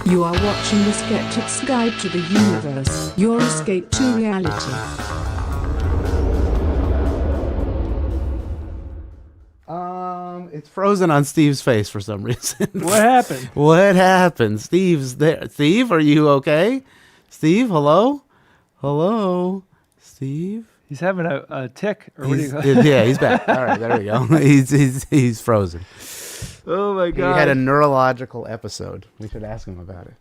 You are watching The Skeptic's Guide to the Universe, your escape to reality. It's frozen on Steve's face for some reason. What happened? What happened? Steve's there. Steve, are you okay? Steve, hello? Hello? Steve? He's having a tick. Or what do you call it? Yeah, he's back. All right, there we go. He's frozen. Oh my God. He had a neurological episode. We should ask him about it.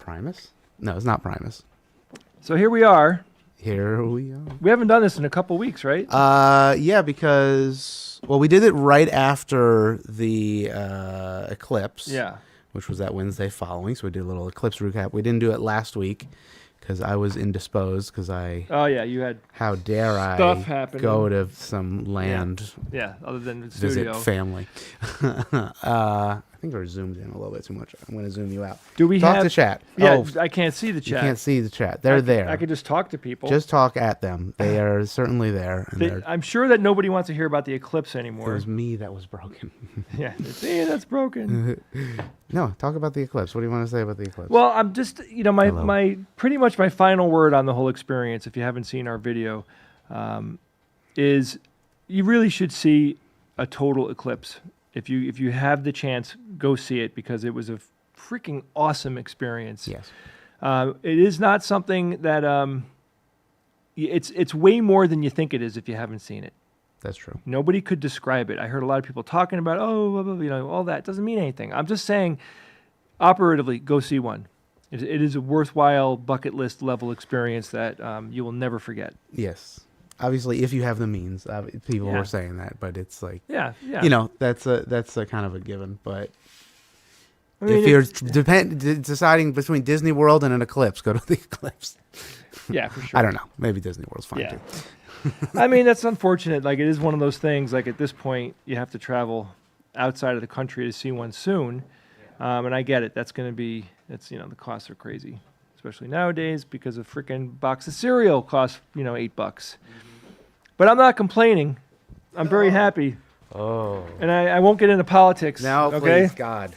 Primus? No, it's not Primus. So here we are. Here we are. We haven't done this in a couple weeks, right? Yeah, because we did it right after the eclipse. Yeah. Which was that Wednesday following. So we did a little eclipse recap. We didn't do it last week because I was indisposed because Oh yeah, you had. How dare I stuff happening. Go to some land? Yeah, other than the visit studio. family. I think we're zoomed in a little bit too much. I'm going to zoom you out. Do we talk have to chat? Yeah, I can't see the chat. You can't see the chat. They're there. I could just talk to people. Just talk at them. They are certainly there. And I'm sure that nobody wants to hear about the eclipse anymore. It was me that was broken. Yeah, see, that's broken. No, talk about the eclipse. What do you want to say about the eclipse? Well, I'm just, my pretty much my final word on the whole experience, if you haven't seen our video, is you really should see a total eclipse. If you have the chance, go see it because it was a freaking awesome experience. Yes. It is not something that it's way more than you think it is if you haven't seen it. That's true. Nobody could describe it. I heard a lot of people talking about, blah, blah, blah, all that doesn't mean anything. I'm just saying, operatively, go see one. It is a worthwhile bucket list level experience that you will never forget. Yes. Obviously, if you have the means, people were saying that, but it's like, that's a kind of a given. But I mean, if you're deciding between Disney World and an eclipse, go to the eclipse. Yeah, for sure. I don't know. Maybe Disney World's fine too. I mean, that's unfortunate. Like, it is one of those things, like, at this point, you have to travel outside of the country to see one soon. And I get it. That's going to be, the costs are crazy, especially nowadays because a freaking box of cereal costs, $8. But I'm not complaining. I'm very happy. Oh. And I won't get into politics. Now, okay? please, God.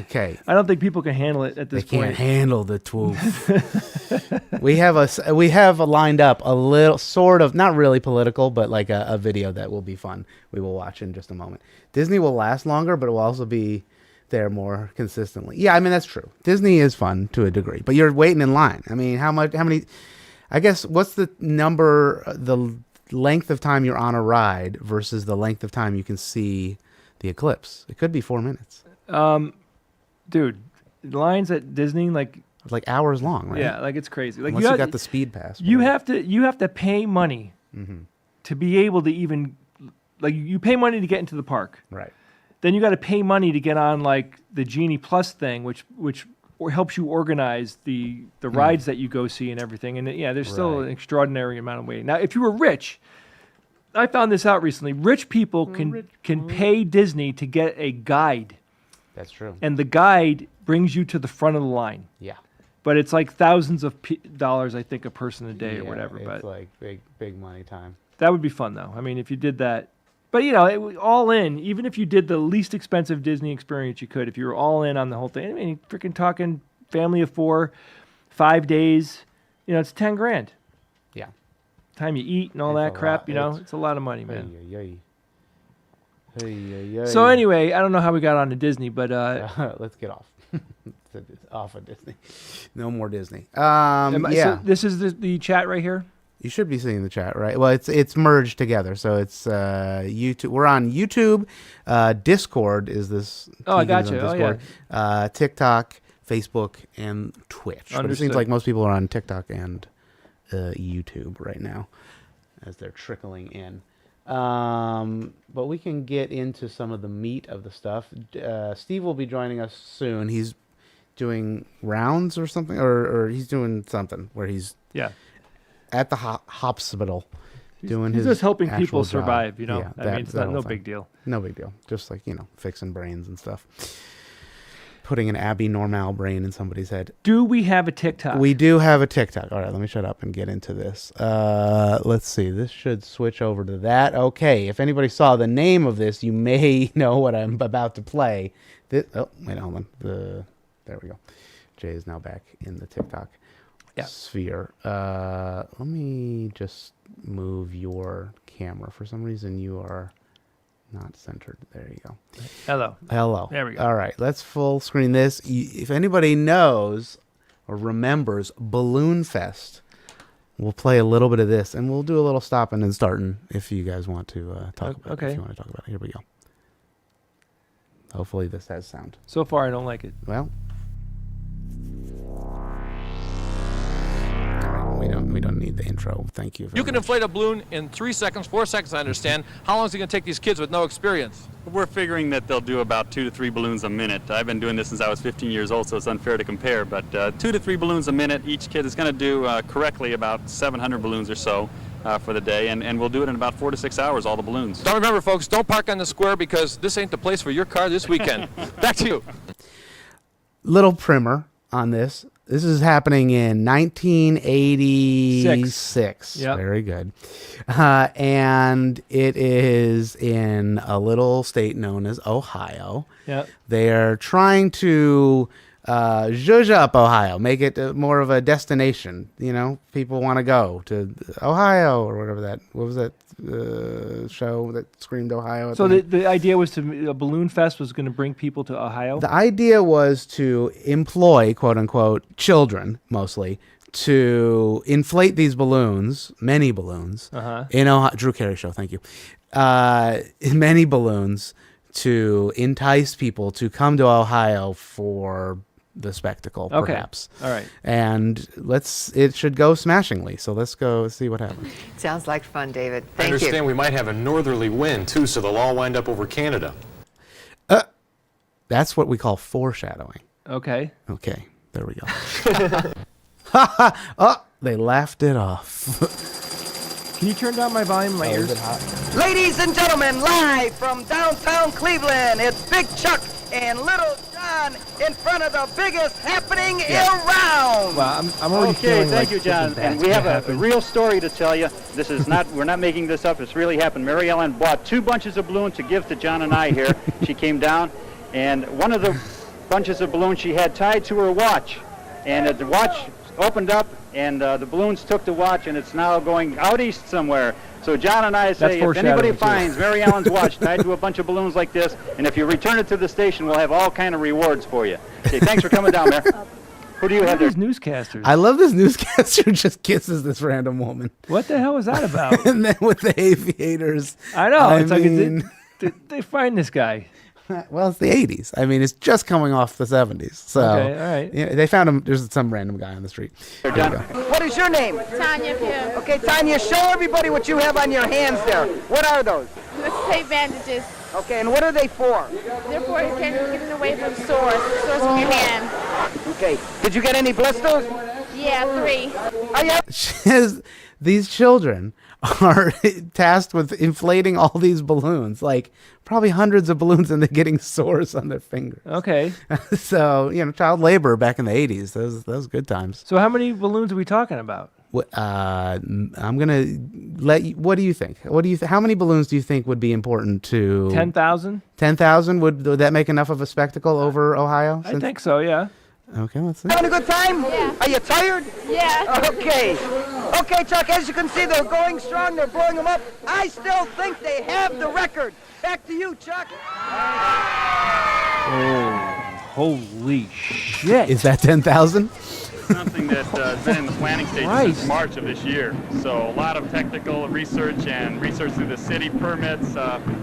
Okay. I don't think people can handle it at this point. They can't handle the twoof. we have lined up a little sort of, not really political, but like a video that will be fun. We will watch in just a moment. Disney will last longer, but it will also be there more consistently. Yeah, I mean, that's true. Disney is fun to a degree, but you're waiting in line. I mean, how many, I guess, what's the number, the length of time you're on a ride versus the length of time you can see the eclipse? It could be 4 minutes. Dude, lines at Disney, like It's like hours long, right? yeah, like it's crazy. Like Unless you got the speed pass. you have to pay money to be able to even like you pay money to get into the park. Right. Then you got to pay money to get on like the Genie Plus thing, which helps you organize the rides that you go see and everything. And yeah, there's still an extraordinary amount of waiting. Now, if you were rich, I found this out recently. Rich people can pay Disney to get a guide, That's true. and the guide brings you to the front of the line. Yeah. But it's like thousands of dollars, I think, a person a day or whatever. It's But like big money time. that would be fun, though. I mean, if you did that. But, you know, all in, even if you did the least expensive Disney experience you could, if you were all in on the whole thing, I mean, freaking talking family of 4, 5 days, you know, it's 10 grand. Yeah. Time you eat and all It's that a crap, lot. you know, it's a lot of money, man. So anyway, I don't know how we got on to Disney, but let's get off. Off of Disney. No more Disney. So this is the chat right here. You should be seeing the chat, right? Well, it's merged together, so it's YouTube. We're on YouTube. Discord is this. Oh, I TV got is you. on Oh, Discord. TikTok, Facebook, and Twitch. But it Understood. seems like most people are on TikTok and YouTube right now, as they're trickling in. But we can get into some of the meat of the stuff. Steve will be joining us soon. He's doing rounds or something, or he's doing something where he's at the hospital doing He's his just helping actual people job. survive, you know. Yeah, I mean, it's no thing. big deal. No big deal. Just like, fixing brains and stuff. Putting an Abby Normal brain in somebody's head. Do we have a TikTok? We do have a TikTok. All right, let me shut up and get into this. Let's see. This should switch over to that. Okay, if anybody saw the name of this, you may know what I'm about to play. Wait, hold on. There we go. Jay is now back in the TikTok sphere. Let me just move your camera. For some reason, you are not centered. There you go. Hello. There we go. All right, let's full screen this. If anybody knows or remembers Balloon Fest, we'll play a little bit of this, and we'll do a little stopping and starting if you guys want to talk about it. If you want to talk about it. Here we go. Hopefully this has sound. So far, I don't like it. Well, we don't need the intro. Thank you. You can inflate a balloon in 3 seconds, 4 seconds, I understand. How long is it going to take these kids with no experience? We're figuring that they'll do about 2 to 3 balloons a minute. I've been doing this since I was 15 years old, so it's unfair to compare, but 2 to 3 balloons a minute. Each kid is going to do correctly about 700 balloons or so for the day, and we'll do it in about 4 to 6 hours, all the balloons. Don't remember, folks, don't park on the square because this ain't the place for your car this weekend. Back to you. Little primer on this. This is happening in 1986. Yep. Very good. And it is in a little state known as Ohio. Yeah. They are trying to zhuzh up Ohio, make it more of a destination. People want to go to Ohio or whatever what was that show that screamed Ohio? So the idea was a Balloon Fest was going to bring people to Ohio? The idea was to employ, quote unquote, children mostly to inflate these balloons, many balloons, in Ohio. Drew Carey Show, thank you. Many balloons to entice people to come to Ohio for the spectacle, perhaps. All right. And it should go smashingly. So let's go see what happens. Sounds like fun, David. I Thank understand you. we might have a northerly wind, too, so they'll all wind up over Canada. That's what we call foreshadowing. Okay. Okay, there we go. Oh, they laughed it off. Can you turn down my volume in my ears? Ladies and gentlemen, live from downtown Cleveland, it's Big Chuck and Little John in front of the biggest happening around. Well, I'm already Okay, feeling thank like you, John. something And bad's we have gonna a happen. real story to tell you. This is not, we're not making this up. It's really happened. Mary Ellen bought 2 bunches of balloons to give to John and I here. She came down, and one of the bunches of balloons she had tied to her watch. And the watch opened up, and the balloons took the watch, and it's now going out east somewhere. So John and I say, if anybody finds Mary Ellen's watch tied to a bunch of balloons like this, and if you return it to the station, we'll have all kind of rewards for you. Okay, thanks for coming down, Mayor. Who do you have there? These newscasters. I love this newscaster who just kisses this random woman. What the hell was that about? And then with the aviators. I know. It's mean, like, did they find this guy? Well, it's the 80s. I mean, it's just coming off the 70s. So, Okay, all right. Yeah, they found him. There's some random guy on the street. There you go. What is your name? Tanya Pugh. Okay, Tanya, show everybody what you have on your hands there. What are those? Let's say bandages. Okay, and what are they for? They're for getting away from sores from your hand. Okay, did you get any blisters? Yeah, 3. Oh, yeah. These children are tasked with inflating all these balloons, like probably hundreds of balloons, and they're getting sores on their fingers. Okay. So, child labor back in the 80s, those good times. So how many balloons are we talking about? I'm gonna let you. What do you think? How many balloons do you think would be important to 10,000? 10,000? Would that make enough of a spectacle over Ohio? I think so, yeah. Okay, let's see. Having a good time? Yeah. Are you tired? Yeah. Okay. Okay, Chuck, as you can see, they're going strong. They're blowing them up. I still think they have the record. Back to you, Chuck. Oh, holy shit. Is that 10,000? Something that's been in the planning stage since March of this year. So a lot of technical research and research through the city permits.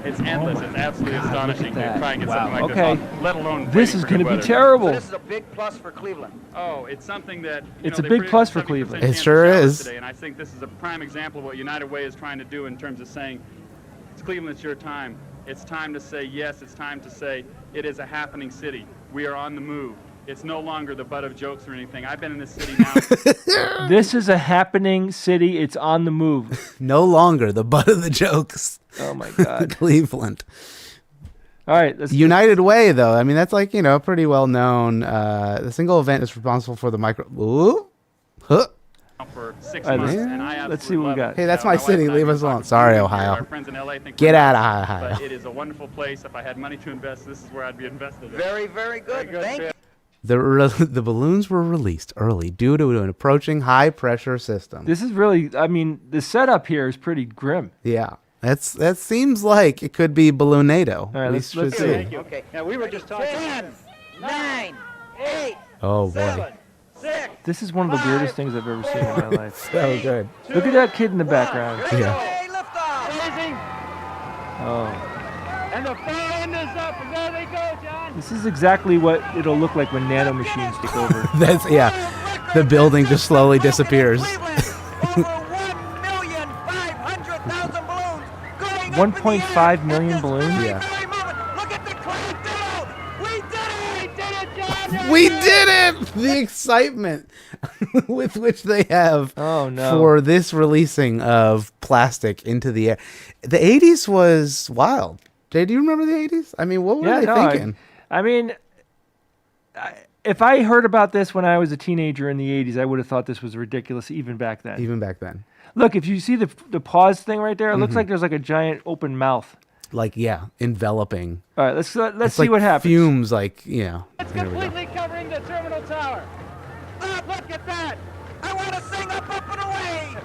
It's endless. It's absolutely astonishing to try and get something like this off, let alone this is going to be terrible. So this is a big plus for Cleveland. Oh, it's something that it's a big plus for Cleveland. It sure is. Today, and I think this is a prime example of what United Way is trying to do in terms of saying, it's Cleveland, it's your time. It's time to say yes. It's time to say it is a happening city. We are on the move. It's no longer the butt of jokes or anything. I've been in this city now. This is a happening city. It's on the move. No longer the butt of the jokes. Oh, my God. Cleveland. All right. United Way, though. I mean, that's like, pretty well known. The single event is responsible for the micro. Ooh. Huh. For 6 months, and I let's see what we got. Hey, that's my city. Leave us alone. Sorry, Ohio. Our friends in LA think get out of Ohio. But it is a wonderful place. If I had money to invest, this is where I'd be invested. Very, very good. Thank you. The balloons were released early due to an approaching high-pressure system. This is really, the setup here is pretty grim. Yeah. That seems like it could be Balloonado. All right, let's see. Thank you. Okay. Now, we were just talking. 10, 9, 8, oh, boy. 7, 6. This is one of the weirdest things I've ever seen in my life. So good. Look at that kid in the background. Yeah. Hey, lift off. Oh. And the far end is up, and there they go, John. This is exactly what it'll look like when nano machines take over. That's, yeah. The building just slowly disappears. Over 1,500,000 balloons going 1.5 million balloons? Yeah. Look at the cloud down. We did it, John. We did it! The excitement with which they have for this releasing of plastic into the air. The 80s was wild. Jay, do you remember the 80s? I mean, what were they thinking? If I heard about this when I was a teenager in the 80s, I would have thought this was ridiculous even back then. Even back then. Look, if you see the pause thing right there, it looks like there's like a giant open mouth. Like, yeah, enveloping. All right, let's see like what happens. Fumes, like, It's completely covering the terminal tower. Look at that. I want to sing up and away.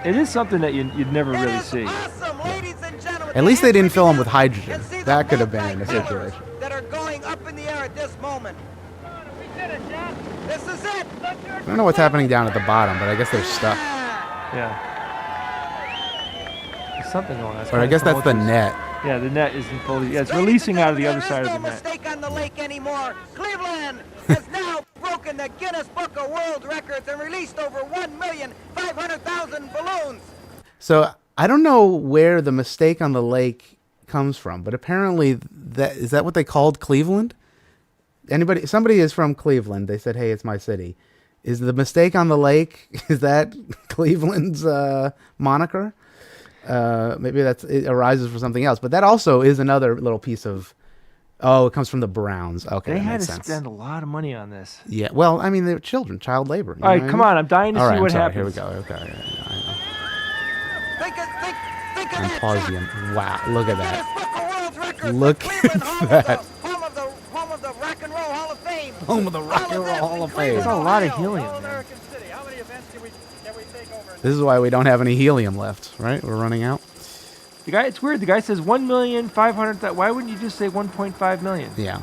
It is something that you'd never really see. Awesome, ladies and gentlemen. At least they didn't fill them with hydrogen. That could have been a situation. That are going up in the air at this moment. We did it, John. This is it. I don't know what's happening down at the bottom, but I guess they're stuck. Yeah. There's something going on. Or I guess that's the net. Yeah, the net isn't fully. Yeah, it's releasing out of the other side of the net. There's no mistake on the lake anymore. Cleveland has now broken the Guinness Book of World Records and released over 1,500,000 balloons. So I don't know where the mistake on the lake comes from, but apparently is that what they called Cleveland? Somebody is from Cleveland. They said, "Hey, it's my city." Is the mistake on the lake? Is that Cleveland's moniker? Maybe it arises from something else, but that also is another little piece of. Oh, it comes from the Browns. Okay, they that had makes to sense. spend a lot of money on this. Yeah, well, I mean, they're children, child labor. All right, come on, I'm dying to see what happens. Here we go. Okay, Think of I'm that, pausing. Chuck. Wow, look at that. Guinness Book of World Records. Look Cleveland, at that. Home of the Rock and Roll Hall of Fame. Home of the Rock and Roll Hall of Fame. That's a lot of helium. All Man. American City. How many events can we take over? This is why we don't have any helium left, right? We're running out. It's weird. The guy says 1,500,000. Why wouldn't you just say 1.5 million? Yeah.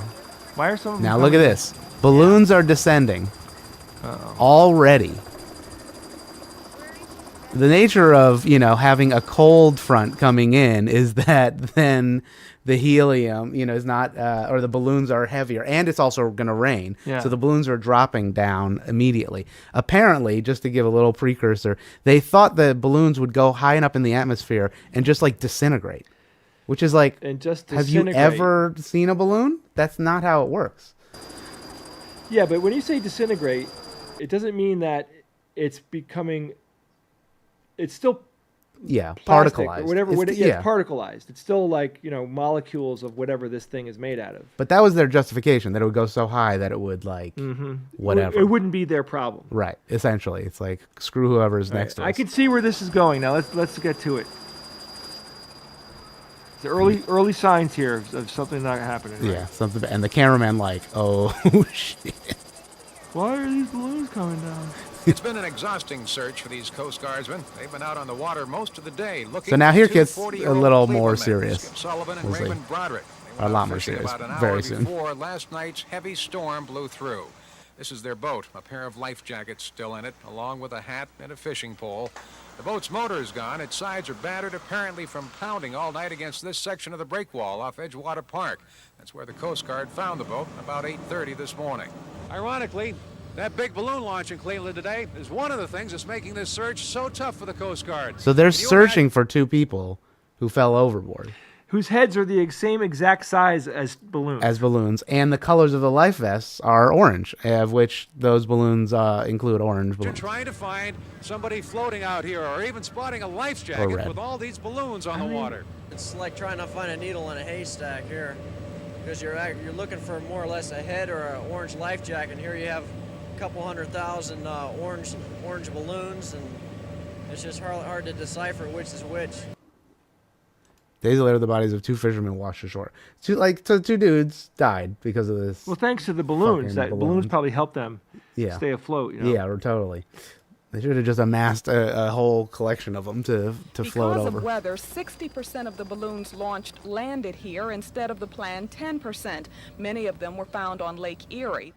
Why are some of them Now look at this. Balloons are descending already. The nature of, having a cold front coming in is that then the helium, is not, or the balloons are heavier, and it's also going to rain. Yeah. So the balloons are dropping down immediately. Apparently, just to give a little precursor, they thought the balloons would go high enough in the atmosphere and just like disintegrate, which is like, And just have you disintegrate. ever seen a balloon? That's not how it works. Yeah, but when you say disintegrate, it doesn't mean that it's becoming. It's still Yeah, plastic particleized. or whatever. It's- It's particleized. It's still like molecules of whatever this thing is made out of. But that was their justification, that it would go so high that it would whatever. It wouldn't be their problem. Right. Essentially, it's like screw whoever's next to us. I can see where this is going now. Let's get to it. The early signs here of something not happening. Right? Yeah, something. And the cameraman like, oh shit. Why are these balloons coming down? It's been an exhausting search for these Coast Guardsmen. They've been out on the water most of the day looking. So now here for gets two a 40-year-old little Cleveland more men, serious. Skip Sullivan and We'll see. Raymond Broderick. They A went lot out more fishing serious, about an very hour soon. before last night's heavy storm blew through. This is their boat, a pair of life jackets still in it, along with a hat and a fishing pole. The boat's motor is gone. Its sides are battered, apparently from pounding all night against this section of the breakwall off Edgewater Park. That's where the Coast Guard found the boat about 8:30 this morning. Ironically, that big balloon launch in Cleveland today is one of the things that's making this search so tough for the Coast Guard. So they're Can you searching for two people who fell overboard Whose heads are the same exact size as balloons. and the colors of the life vests are orange, of which those balloons include orange You're balloons. trying to find somebody floating out here or even spotting a life Or jacket red. with all these balloons on the water. It's like trying to find a needle in a haystack here, because you're looking for more or less a head or an orange life jacket. And here you have a couple 100,000 orange balloons, and it's just hard to decipher which is which. Days later, the bodies of two fishermen washed ashore. Two dudes died because of this. Well, thanks to the balloons. Fucking That balloons probably helped them Yeah. stay afloat. Yeah, totally. They should have just amassed a whole collection of them to float Because over. of weather, 60% of the balloons launched landed here instead of the planned 10%. Many of them were found on Lake Erie.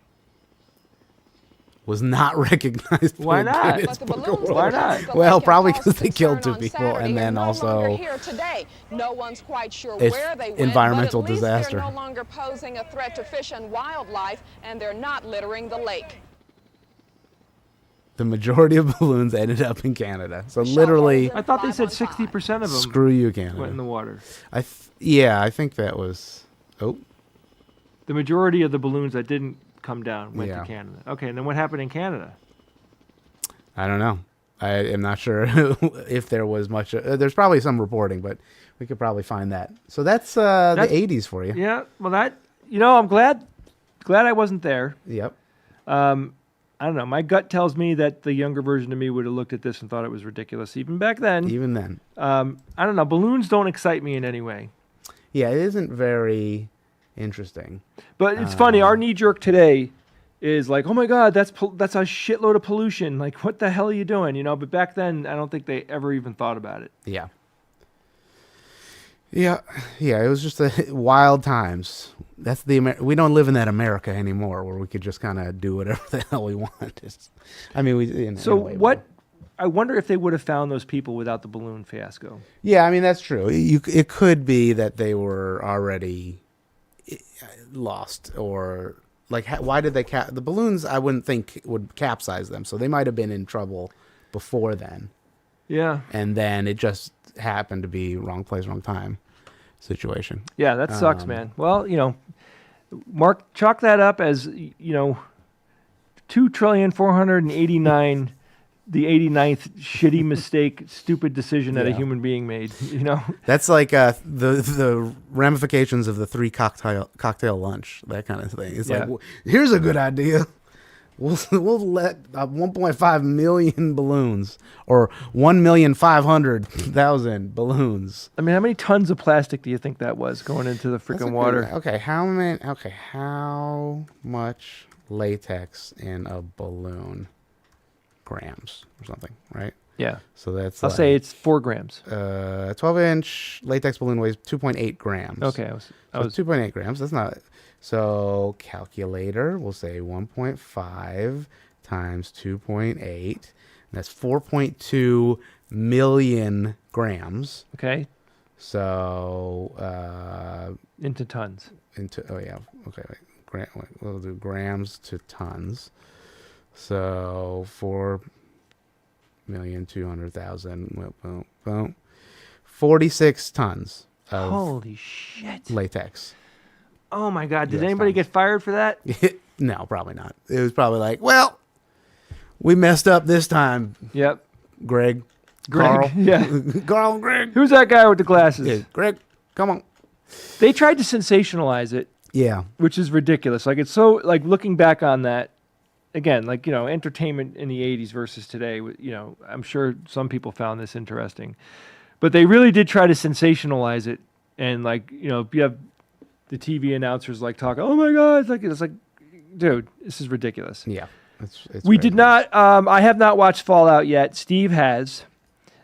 Was not recognized. Why for not? Guinness But the Book of balloons World why Records. not? Well, probably because they killed two people, and then no longer also here today. No one's quite sure it's where they went, environmental but at least disaster. They're no longer posing a threat to fish and wildlife, and they're not littering the lake. the majority of balloons ended up in Canada. So literally, I thought they said 60% of them. Screw you, Canada. Went in the water. I think that was. Oh, The majority of the balloons that didn't come down went Yeah. to Canada. Okay, and then what happened in Canada? I don't know. I am not sure if there was much. There's probably some reporting, but we could probably find that. So that's the 80s for you. Yeah. Well, I'm glad I wasn't there. Yep. I don't know. My gut tells me that the younger version of me would have looked at this and thought it was ridiculous, even back then. Even then. I don't know. Balloons don't excite me in any way. Yeah, it isn't very interesting. But it's funny. Our knee jerk today is like, oh my God, that's a shitload of pollution. Like, what the hell are you doing? But back then, I don't think they ever even thought about it. Yeah. Yeah. It was just wild times. That's we don't live in that America anymore, where we could just kind of do whatever the hell we want. I wonder if they would have found those people without the balloon fiasco. Yeah, I mean that's true. It could be that they were already lost, or like why did they the balloons? I wouldn't think would capsize them, so they might have been in trouble before then. Yeah, and then it just happened to be wrong place, wrong time situation. Yeah, that sucks, man. Well, Mark, chalk that up as 2,489,000,000. The 89th shitty mistake, stupid decision that a human being made. That's like the ramifications of the 3 cocktail lunch, that kind of thing. It's like, here's a good idea. We'll let 1.5 million balloons, or 1,500,000 balloons. I mean, how many tons of plastic do you think that was going into the freaking water? How much latex in a balloon? Grams or something, right? Yeah. So that's I'll say it's 4 grams. 12-inch latex balloon weighs 2.8 grams. Okay, I was 2.8 grams. That's not. So calculator, we'll say 1.5 times 2.8. That's 4.2 million grams. Okay. So into tons. Okay. We'll do grams to tons. So 4,200,000. Boom. 46 tons. Of Holy shit! Latex. Oh my God! Did US anybody tons. get fired for that? No, probably not. It was probably like, well, we messed up this time. Yep. Greg. Carl. Yeah. Carl and Greg. Who's that guy with the glasses? Yeah, Greg, come on. They tried to sensationalize it. Yeah. Which is ridiculous. Like, it's so, like, looking back on that, again, like, entertainment in the 80s versus today, I'm sure some people found this interesting. But they really did try to sensationalize it. And, like, you have the TV announcers, like, talk, oh, my God. It's like, dude, this is ridiculous. Yeah. We did not, I have not watched Fallout yet. Steve has.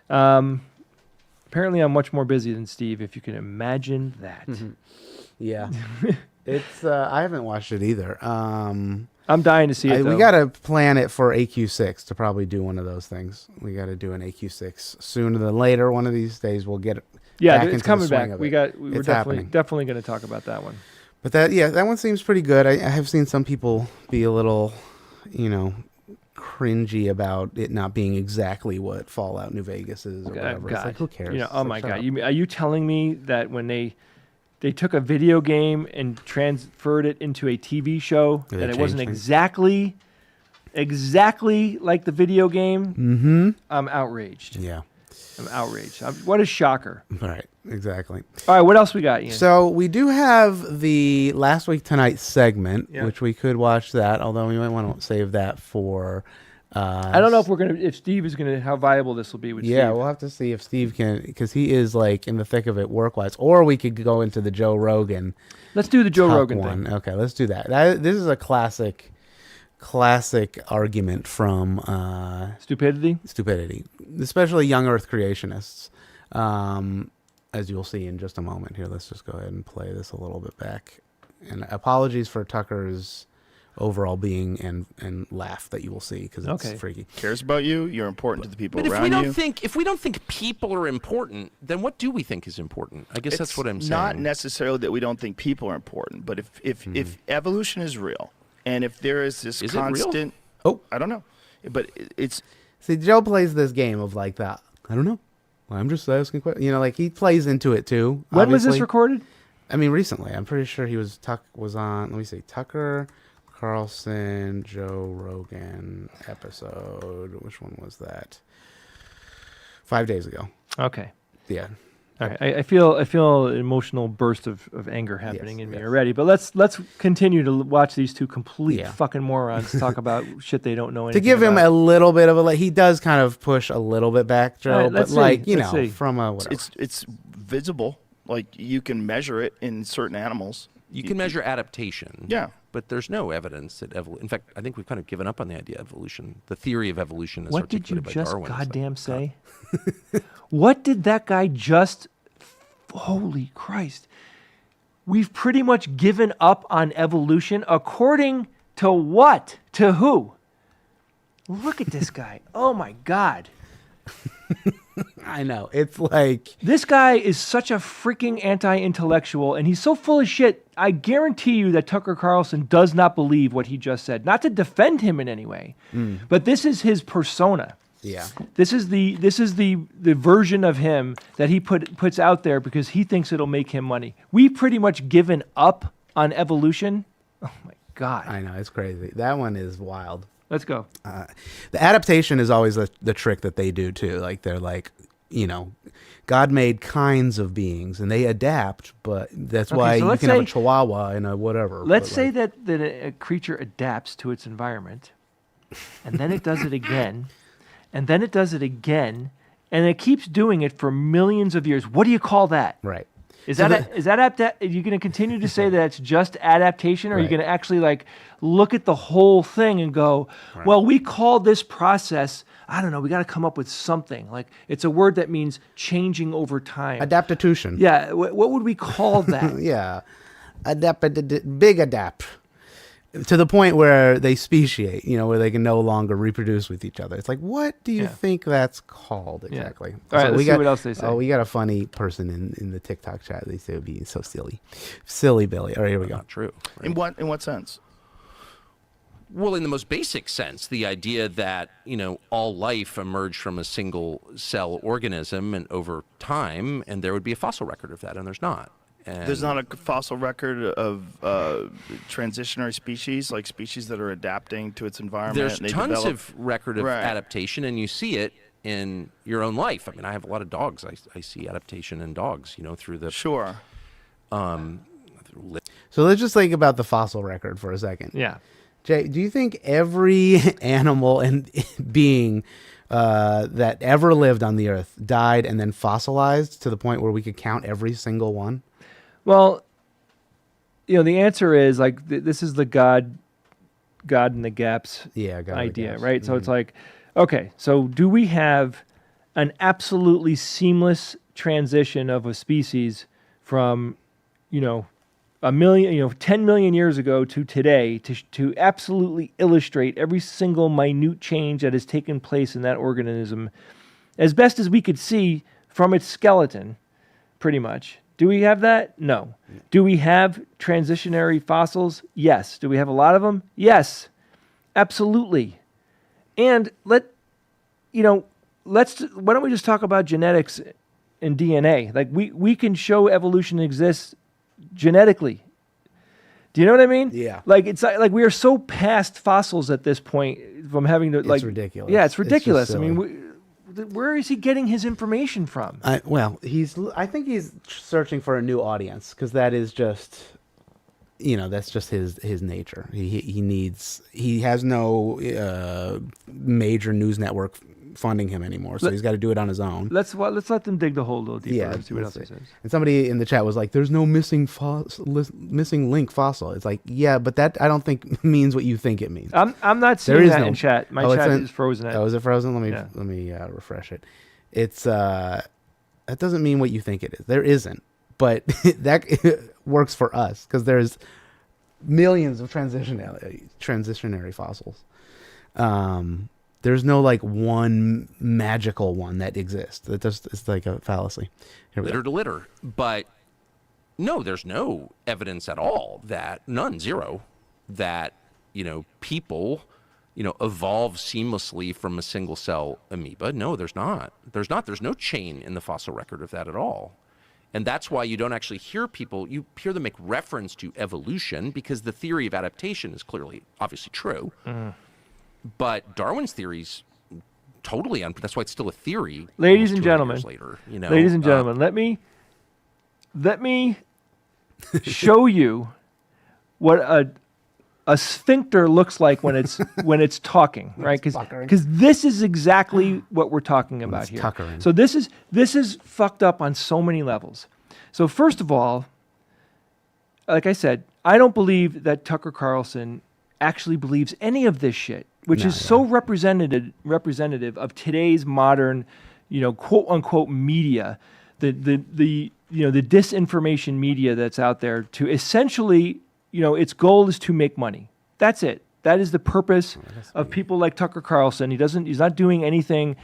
Apparently, I'm much more busy than Steve, if you can imagine that. Yeah. It's I haven't watched it either. I'm dying to see it. We got to plan it for AQ6 to probably do one of those things. We got to do an AQ6 sooner than later. One of these days we'll get it. Yeah, it's coming back. We're It's definitely going to talk about that one. But that one seems pretty good. I have seen some people be a little, cringy about it not being exactly what Fallout New Vegas is or whatever. God. It's like, who cares? Oh my God! Are you telling me that when they took a video game and transferred it into a TV show, that it wasn't exactly like the video game? Mm-hmm. I'm outraged. Yeah. I'm outraged. What a shocker. Right, exactly. All right, what else we got, Ian? So we do have the Last Week Tonight segment, Yeah. which we could watch that, although we might want to save that for... I don't know if Steve is going to, how viable this will be with Steve. Yeah, we'll have to see if Steve can, because he is like in the thick of it work-wise. Or we could go into the Joe Rogan. Let's do the Joe Tuck Rogan one. thing. Okay, let's do that. This is a classic argument from stupidity, especially young Earth creationists, as you'll see in just a moment. Here, let's just go ahead and play this a little bit back. And apologies for Tucker's overall being and laugh that you will see, because it's freaky. Cares about you. You're important to the people But around you. if we don't think people are important, then what do we think is important? I guess that's what I'm saying. Not necessarily that we don't think people are important, but if evolution is real, and if there is this constant, I don't know, but it's see, Joe plays this game of like that. I don't know. I'm just asking questions. Like he plays into it too. When was this recorded? I mean, recently. I'm pretty sure he was on. Let me see, Tucker Carlson, Joe Rogan episode. Which one was that? 5 days ago. Okay. Yeah. All right. I feel an emotional burst of anger happening in me already. But let's continue to watch these two complete fucking morons talk about shit they don't know anything To give him about. a little bit of he does kind of push a little bit back, Joe. All right, but from a whatever. it's visible. Like you can measure it in certain animals. You can measure adaptation. Yeah. But there's no evidence that in fact, I think we've kind of given up on the idea of evolution. The theory of evolution is What did you articulated by just Darwin. goddamn say? What did that guy just... Holy Christ. We've pretty much given up on evolution according to what? To who? Look at this guy. Oh my God. I know. It's like... This guy is such a freaking anti-intellectual, and he's so full of shit. I guarantee you that Tucker Carlson does not believe what he just said. Not to defend him in any way, but this is his persona. Yeah. This is the version of him that he puts out there because he thinks it'll make him money. We've pretty much given up on evolution. Oh my God. I know, it's crazy. That one is wild. Let's go. The adaptation is always the trick that they do too. Like they're like, God made kinds of beings and they adapt, but that's why you can have a chihuahua and a whatever. Let's say that a creature adapts to its environment, and then it does it again, and then it does it again, and it keeps doing it for millions of years. What do you call that? Right. Are you going to continue to say that it's just adaptation, or are you going to actually look at the whole thing and go, well, we call this process, I don't know, we got to come up with something. Like it's a word that means changing over time. Adaptation. Yeah. What would we call that? Yeah. Big adapt. to the point where they speciate, where they can no longer reproduce with each other. It's like, what do you think that's called exactly? All right, let's see what else they say. Oh, we got a funny person in the TikTok chat. They say it would be so silly. Silly Billy. All right, here we go. Not true. Right? In what sense? Well, in the most basic sense, the idea that, all life emerged from a single cell organism and over time, and there would be a fossil record of that, and there's not. And there's not a fossil record of transitionary species, like species that are adapting to its environment. There's and they tons develop... of record of adaptation, and you see it in your own life. I mean, I have a lot of dogs. I see adaptation in dogs, through the... Sure. So let's just think about the fossil record for a second. Yeah. Jay, do you think every animal and being that ever lived on the earth died and then fossilized to the point where we could count every single one? Well, the answer is like this is the God in the gaps idea, right? So it's like, okay, so do we have an absolutely seamless transition of a species from, 10 million years ago to today to absolutely illustrate every single minute change that has taken place in that organism as best as we could see from its skeleton, pretty much. Do we have that? No. Do we have transitionary fossils? Yes. Do we have a lot of them? Yes. Absolutely. And why don't we just talk about genetics and DNA? Like we can show evolution exists genetically. Do you know what I mean? Yeah. Like it's like we are so past fossils at this point from having to It's ridiculous. Yeah, it's ridiculous. It's I mean, where is he getting his information from? I think he's searching for a new audience because that is just, that's just his nature. He has no major news network funding him anymore, so he's got to do it on his own. Let's let them dig the hole a little deeper and see what else he says. And somebody in the chat was like, "There's no missing link fossil." It's like, yeah, but that I don't think means what you think it means. I'm not seeing that in chat. My chat is frozen. Is it frozen? Let me refresh it. It's that doesn't mean what you think it is. There isn't, but that works for us because there's millions of transitionary fossils. There's no one magical one that exists. It's like a fallacy. Litter to litter. But no, there's no evidence at all zero, that, people, evolve seamlessly from a single cell amoeba. No, there's not. There's no chain in the fossil record of that at all. And that's why you don't actually hear you hear them make reference to evolution because the theory of adaptation is obviously true. Mm. But Darwin's theory's totally that's why it's still a theory. Ladies and gentlemen, ladies and gentlemen, let me show you what a sphincter looks like when it's talking, right? Because this is exactly what we're talking about here. Tuckering. So this is fucked up on so many levels. So first of all, like I said, I don't believe that Tucker Carlson actually believes any of this shit, which is so representative of today's modern, quote unquote media, the disinformation media that's out there to essentially, its goal is to make money. That's it. That is the purpose of people like Tucker Carlson. He's not doing anything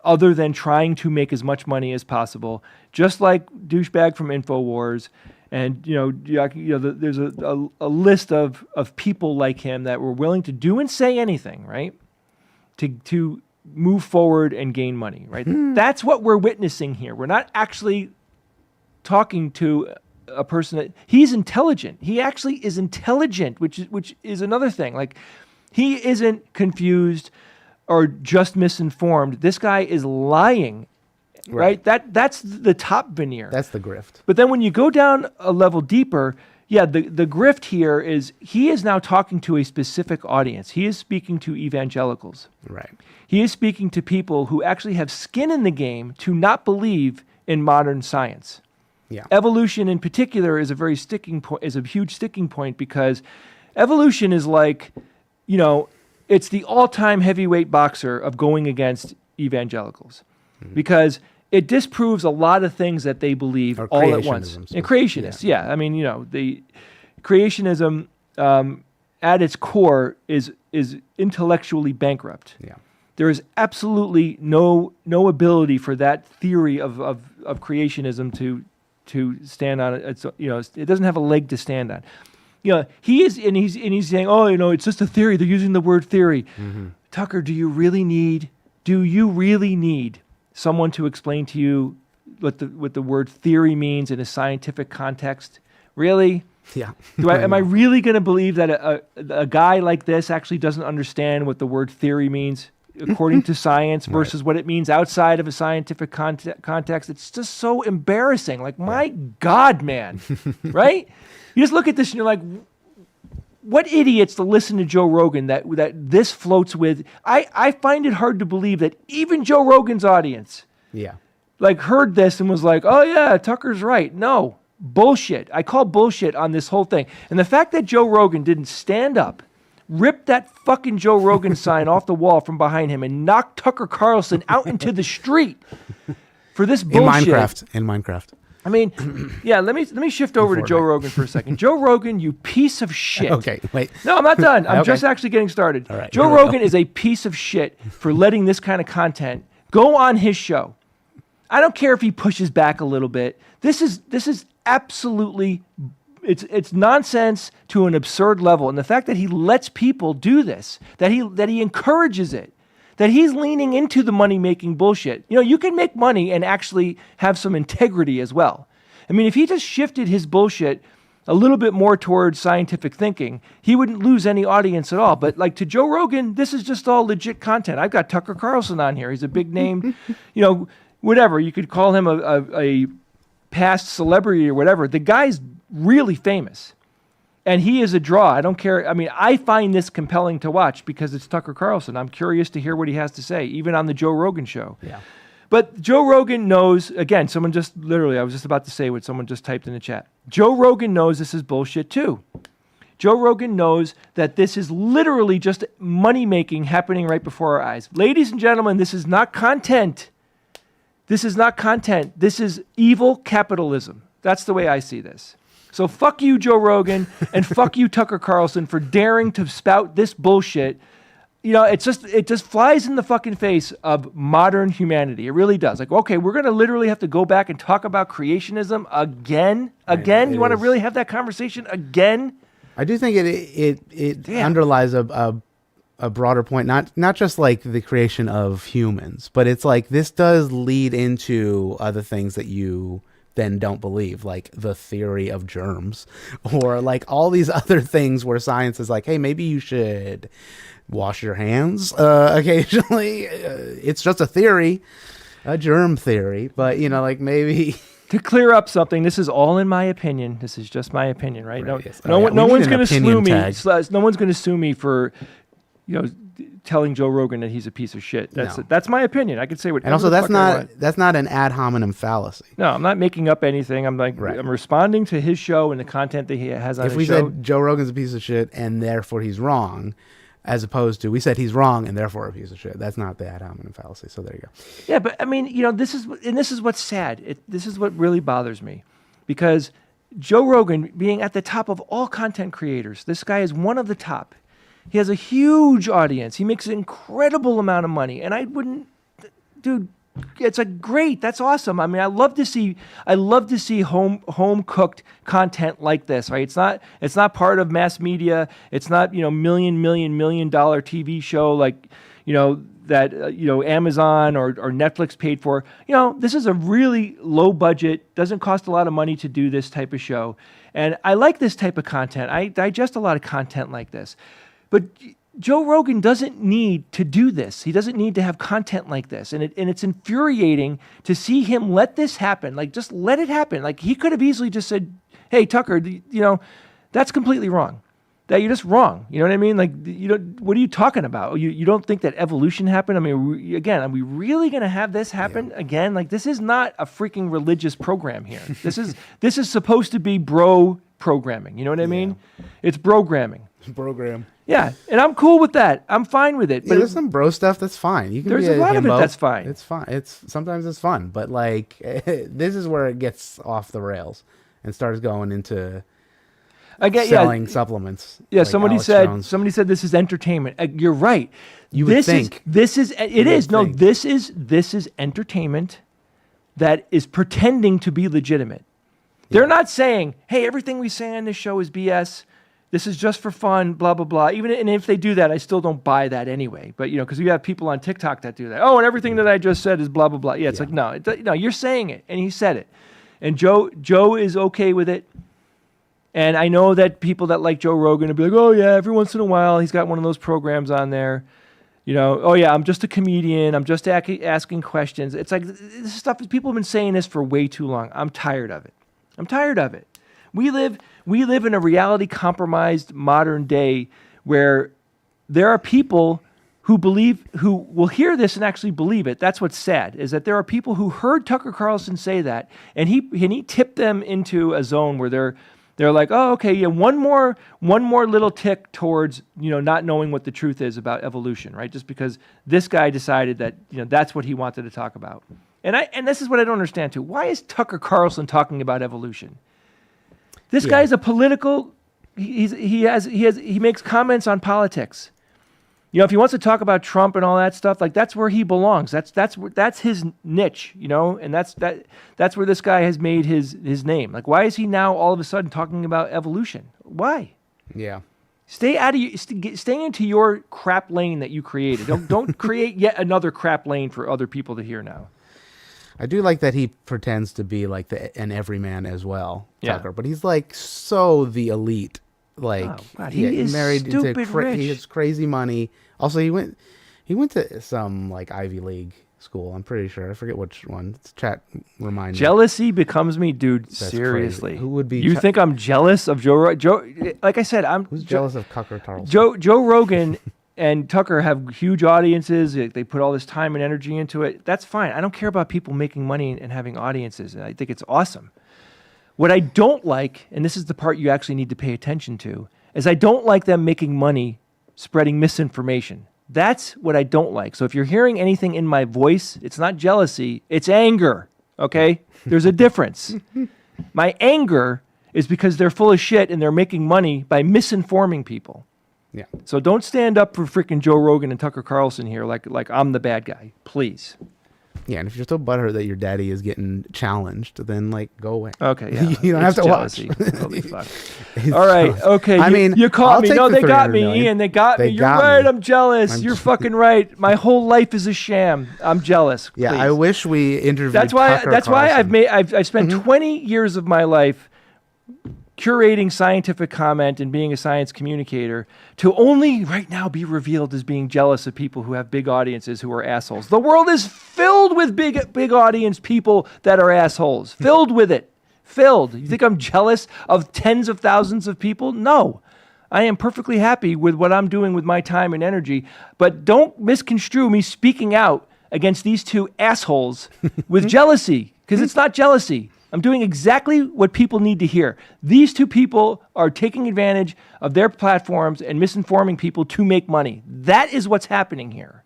other than trying to make as much money as possible, just like douchebag from InfoWars. And there's a list of people like him that were willing to do and say anything, right, to move forward and gain money, right? That's what we're witnessing here. We're not actually talking to a person that he's intelligent. He actually is intelligent, which is another thing. Like he isn't confused or just misinformed. This guy is lying. Right? That's the top veneer. That's the grift. But then when you go down a level deeper, the grift here is he is now talking to a specific audience. He is speaking to evangelicals. Right. He is speaking to people who actually have skin in the game to not believe in modern science. Yeah. Evolution in particular is a huge sticking point because evolution is like, it's the all-time heavyweight boxer of going against evangelicals. Mm-hmm. Because it disproves a lot of things that they believe all at once. And creationists, I mean, the creationism at its core is intellectually bankrupt. Yeah. There is absolutely no ability for that theory of creationism to stand on it. It's, it doesn't have a leg to stand on. He's saying, oh, it's just a theory. They're using the word theory. Mm-hmm. Tucker, do you really need someone to explain to you what the word theory means in a scientific context? Really? Yeah. Am I really going to believe that a guy like this actually doesn't understand what the word theory means according to science versus what it means outside of a scientific context? It's just so embarrassing. Like, my God, man, right? You just look at this and you're like, what idiots to listen to Joe Rogan that this floats with. I find it hard to believe that even Joe Rogan's audience heard this and was like, oh yeah, Tucker's right. No, bullshit. I call bullshit on this whole thing. And the fact that Joe Rogan didn't stand up, rip that fucking Joe Rogan sign off the wall from behind him and knock Tucker Carlson out into the street for this bullshit. In Minecraft. I mean, let me shift over to Joe Rogan for a second. Joe Rogan, you piece of shit. Okay, wait. No, I'm not done. I'm just actually getting started. All right, Joe Rogan is a piece of shit for letting this kind of content go on his show. I don't care if he pushes back a little bit. This is absolutely it's nonsense to an absurd level. And the fact that he lets people do this, that he encourages it, that he's leaning into the money-making bullshit. You can make money and actually have some integrity as well. I mean, if he just shifted his bullshit a little bit more towards scientific thinking, he wouldn't lose any audience at all. But like to Joe Rogan, this is just all legit content. I've got Tucker Carlson on here. He's a big name, whatever. You could call him a past celebrity or whatever. The guy's really famous. And he is a draw. I don't care. I mean, I find this compelling to watch because it's Tucker Carlson. I'm curious to hear what he has to say, even on the Joe Rogan show. Yeah. But Joe Rogan knows, again, I was just about to say what someone just typed in the chat. Joe Rogan knows this is bullshit too. Joe Rogan knows that this is literally just money-making happening right before our eyes. Ladies and gentlemen, this is not content. This is not content. This is evil capitalism. That's the way I see this. So fuck you, Joe Rogan, and fuck you, Tucker Carlson, for daring to spout this bullshit. It just flies in the fucking face of modern humanity. It really does. Like, okay, we're going to literally have to go back and talk about creationism again? You want to really have that conversation again? I do think it underlies a broader point, not just like the creation of humans, but it's like this does lead into other things that you then don't believe, like the theory of germs or like all these other things where science is like, hey, maybe you should wash your hands occasionally. It's just a theory, a germ theory, but like maybe to clear up something. This is all in my opinion. This is just my opinion, right? Yes. No one's going to sue me. No one's going to sue me for telling Joe Rogan that he's a piece of shit. That's my opinion. I could say whatever. And also, that's not an ad hominem fallacy. No, I'm not making up anything. I'm I'm responding to his show and the content that he has on his show. If we said Joe Rogan's a piece of shit and therefore he's wrong, as opposed to we said he's wrong and therefore a piece of shit, that's not the ad hominem fallacy. So there you go. Yeah, but I mean, this is what's sad. This is what really bothers me, because Joe Rogan being at the top of all content creators, this guy is one of the top. He has a huge audience. He makes an incredible amount of money. And dude, it's great. That's awesome. I mean, I love to see home cooked content like this, right? It's not part of mass media. It's not, $1 million TV show like, that Amazon or Netflix paid for. This is a really low budget, doesn't cost a lot of money to do this type of show. And I like this type of content. I digest a lot of content like this. But Joe Rogan doesn't need to do this. He doesn't need to have content like this. And it's infuriating to see him let this happen. Like, just let it happen. Like, he could have easily just said, hey, Tucker, that's completely wrong. That you're just wrong. You know what I mean? Like, what are you talking about? You don't think that evolution happened? I mean, again, are we really going to have this happen again? Like, this is not a freaking religious program here. This is supposed to be bro programming. You know what I mean? It's brogramming. Program. Yeah, and I'm cool with that. I'm fine with it. But there's some bro stuff that's fine. You can there's a lot of it that's fine. It's fine. Sometimes it's fun, but like this is where it gets off the rails and starts going into. Again, selling supplements. Yeah, like somebody Alex said Jones. this is entertainment. You're right. You would this think. This is think. this is entertainment that is pretending to be legitimate. They're not saying, "Hey, everything we say on this show is BS. This is just for fun, blah blah blah." And if they do that, I still don't buy that anyway. But because you have people on TikTok that do that. Oh, and everything that I just said is blah blah blah. Yeah, it's like no, you're saying it, and he said it, and Joe is okay with it. And I know that people that like Joe Rogan will be like, "Oh yeah, every once in a while he's got one of those programs on there." Oh yeah, I'm just a comedian. I'm just asking questions. It's like this stuff. People have been saying this for way too long. I'm tired of it. We live in a reality compromised modern day where there are people who will hear this and actually believe it. That's what's sad, is that there are people who heard Tucker Carlson say that, and he tipped them into a zone where they're like, oh, okay, yeah, one more little tick towards not knowing what the truth is about evolution, right? Just because this guy decided that that's what he wanted to talk about, and this is what I don't understand too. Why is Tucker Carlson talking about evolution? This guy is a political. He makes comments on politics. If he wants to talk about Trump and all that stuff, like that's where he belongs. That's his niche, and that's where this guy has made his name. Like, why is he now all of a sudden talking about evolution? Why? Yeah. Stay into your crap lane that you created. Don't create yet another crap lane for other people to hear now. I do like that he pretends to be like an everyman as well, Tucker. Yeah. But he's like so the elite. Like, oh, God, he is married stupid into rich. He has crazy money. Also, he went to some like Ivy League school. I'm pretty sure. I forget which one. Chat remind me. Jealousy becomes me, dude. That's seriously. crazy. Who would be? You think I'm jealous of Joe? Like I said, Who's jealous of Tucker Carlson? Joe Rogan and Tucker have huge audiences. They put all this time and energy into it. That's fine. I don't care about people making money and having audiences. I think it's awesome. What I don't like, and this is the part you actually need to pay attention to, is I don't like them making money spreading misinformation. That's what I don't like. So if you're hearing anything in my voice, it's not jealousy, it's anger, okay? There's a difference. My anger is because they're full of shit and they're making money by misinforming people. Yeah. So don't stand up for freaking Joe Rogan and Tucker Carlson here like I'm the bad guy, please. Yeah, and if you're still butthurt that your daddy is getting challenged, then like go away. Okay, yeah. You don't have to jealousy. watch. Holy fuck. All right, okay. I mean, you caught I'll me. take No, the they got 300 me, million. Ian. They got me. They You're got right. me. I'm jealous. You're fucking right. My whole life is a sham. I'm jealous. Yeah, please. I wish we interviewed. That's why. Tucker That's why Carlson. I've spent 20 years of my life curating scientific comment and being a science communicator to only right now be revealed as being jealous of people who have big audiences who are assholes. The world is filled with big audience people that are assholes. Filled with it. Filled. You think I'm jealous of tens of thousands of people? No. I am perfectly happy with what I'm doing with my time and energy, but don't misconstrue me speaking out against these two assholes with jealousy, because it's not jealousy. I'm doing exactly what people need to hear. These two people are taking advantage of their platforms and misinforming people to make money. That is what's happening here.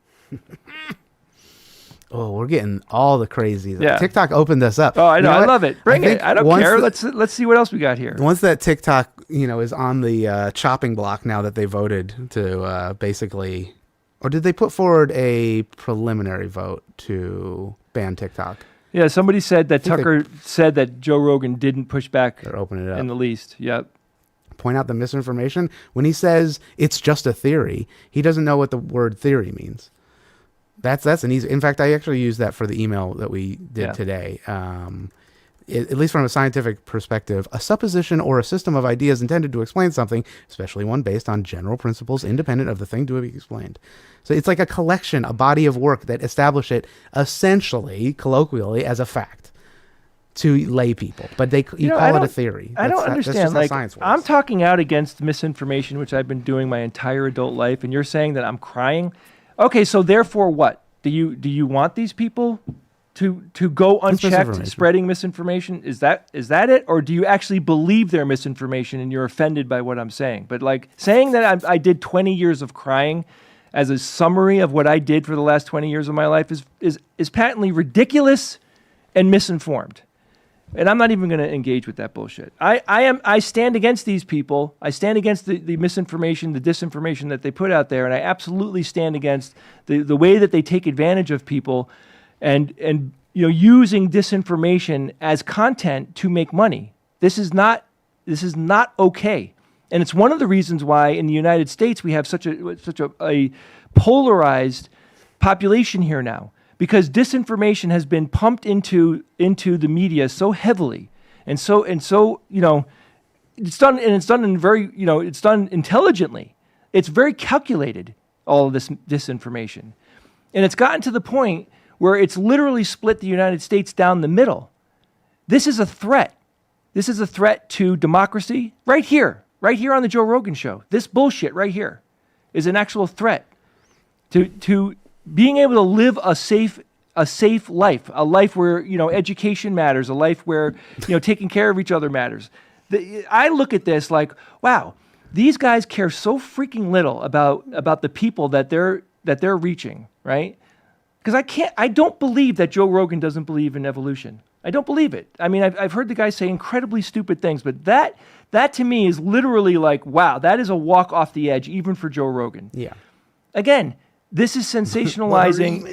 Oh, we're getting all the crazy. Yeah. TikTok opened us up. Oh, I know. You I what? love it. Bring it. think I don't once care. the- Let's see what else we got here. Once that TikTok, is on the chopping block now that they voted to basically, or did they put forward a preliminary vote to ban TikTok? Yeah, somebody said that think they- Tucker said that Joe Rogan didn't push back They're opening it up. in the least. Yep. Point out the misinformation. When he says it's just a theory, he doesn't know what the word theory means. That's an easy. In fact, I actually used that for the email that we did today. At least from a scientific perspective, a supposition or a system of ideas intended to explain something, especially one based on general principles independent of the thing to be explained. So it's like a collection, a body of work that establish it essentially, colloquially, as a fact to lay people. But you call it a theory. I don't understand. That's just how Like, science works. I'm talking out against misinformation, which I've been doing my entire adult life, and you're saying that I'm crying. Okay, so therefore, what do you want these people to go unchecked spreading misinformation? Is that it, or do you actually believe their misinformation and you're offended by what I'm saying? But like saying that I did 20 years of crying as a summary of what I did for the last 20 years of my life is patently ridiculous and misinformed. And I'm not even going to engage with that bullshit. I stand against these people. I stand against the misinformation, the disinformation that they put out there, and I absolutely stand against the way that they take advantage of people and using disinformation as content to make money. This is not okay. And it's one of the reasons why in the United States we have such a polarized population here now, because disinformation has been pumped into the media so heavily, and so it's done intelligently. It's very calculated, all of this disinformation, and it's gotten to the point where it's literally split the United States down the middle. This is a threat. This is a threat to democracy right here on the Joe Rogan show. This bullshit right here is an actual threat to being able to live a safe life, a life where education matters, a life where taking care of each other matters. I look at this like, wow, these guys care so freaking little about the people that they're reaching, right? Because I don't believe that Joe Rogan doesn't believe in evolution. I don't believe it. I mean, I've heard the guy say incredibly stupid things, but that to me is literally like, wow, that is a walk off the edge, even for Joe Rogan. Yeah. Again, this is sensationalizing.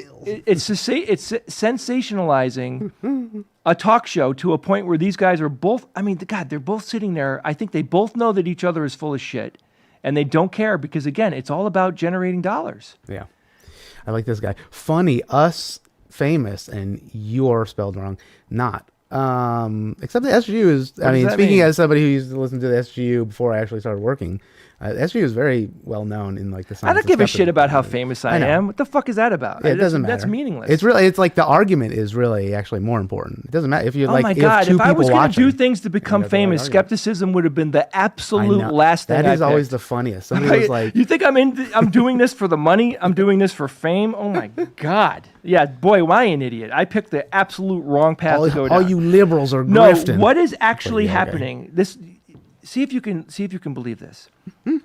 It's sensationalizing a talk show to a point where these guys are both. I mean, God, they're both sitting there. I think they both know that each other is full of shit, and they don't care because again, it's all about generating dollars. Yeah. I like this guy. Funny, us famous, and you're spelled wrong. Not. Except the SGU is, I mean, speaking as somebody who used to listen to the SGU before I actually started working, SGU is very well known in like the science. I don't give a shit about how famous I am. What the fuck is that about? Yeah, it doesn't matter. That's meaningless. It's like the argument is really actually more important. It doesn't matter if you oh my God, if I was going to do things to become famous, skepticism would have been the absolute last thing. That is always the funniest. Somebody was like, you think I'm doing this for the money? I'm doing this for fame? Oh my God. Yeah, boy, am I an idiot. I picked the absolute wrong path to go down. All you liberals are grifting. No, what is actually happening? This, see if you can believe this.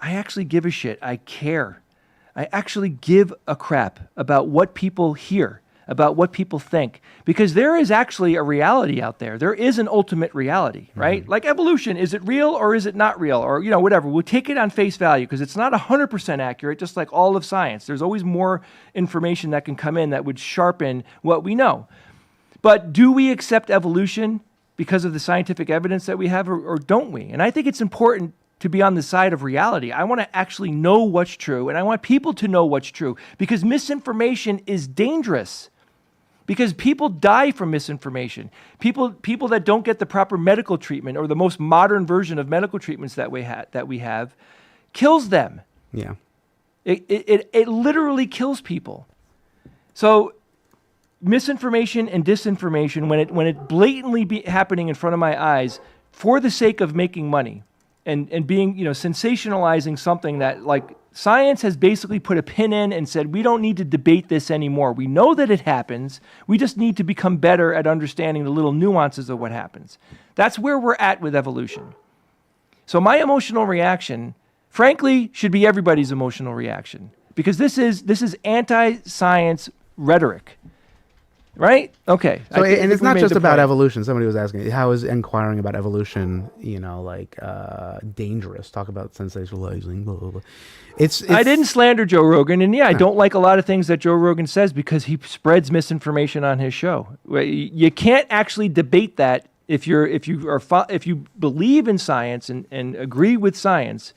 I actually give a shit. I care. I actually give a crap about what people hear, about what people think, because there is actually a reality out there. There is an ultimate reality, right? Like evolution, is it real or is it not real? Or, whatever. We'll take it on face value because it's not 100% accurate, just like all of science. There's always more information that can come in that would sharpen what we know. But do we accept evolution because of the scientific evidence that we have, or don't we? And I think it's important to be on the side of reality. I want to actually know what's true, and I want people to know what's true, because misinformation is dangerous. Because people die from misinformation. People that don't get the proper medical treatment or the most modern version of medical treatments that we have kills them. Yeah. It literally kills people. So misinformation and disinformation, when it blatantly be happening in front of my eyes for the sake of making money and being, sensationalizing something that, like, science has basically put a pin in and said, we don't need to debate this anymore. We know that it happens. We just need to become better at understanding the little nuances of what happens. That's where we're at with evolution. So my emotional reaction, frankly, should be everybody's emotional reaction, because this is anti-science rhetoric. Right? Okay. So, and it's not just about evolution. Somebody was asking, how is inquiring about evolution, dangerous? Talk about sensationalizing, blah, blah, blah. It's I didn't slander Joe Rogan, and I don't like a lot of things that Joe Rogan says because he spreads misinformation on his show. You can't actually debate that if you believe in science and agree with science.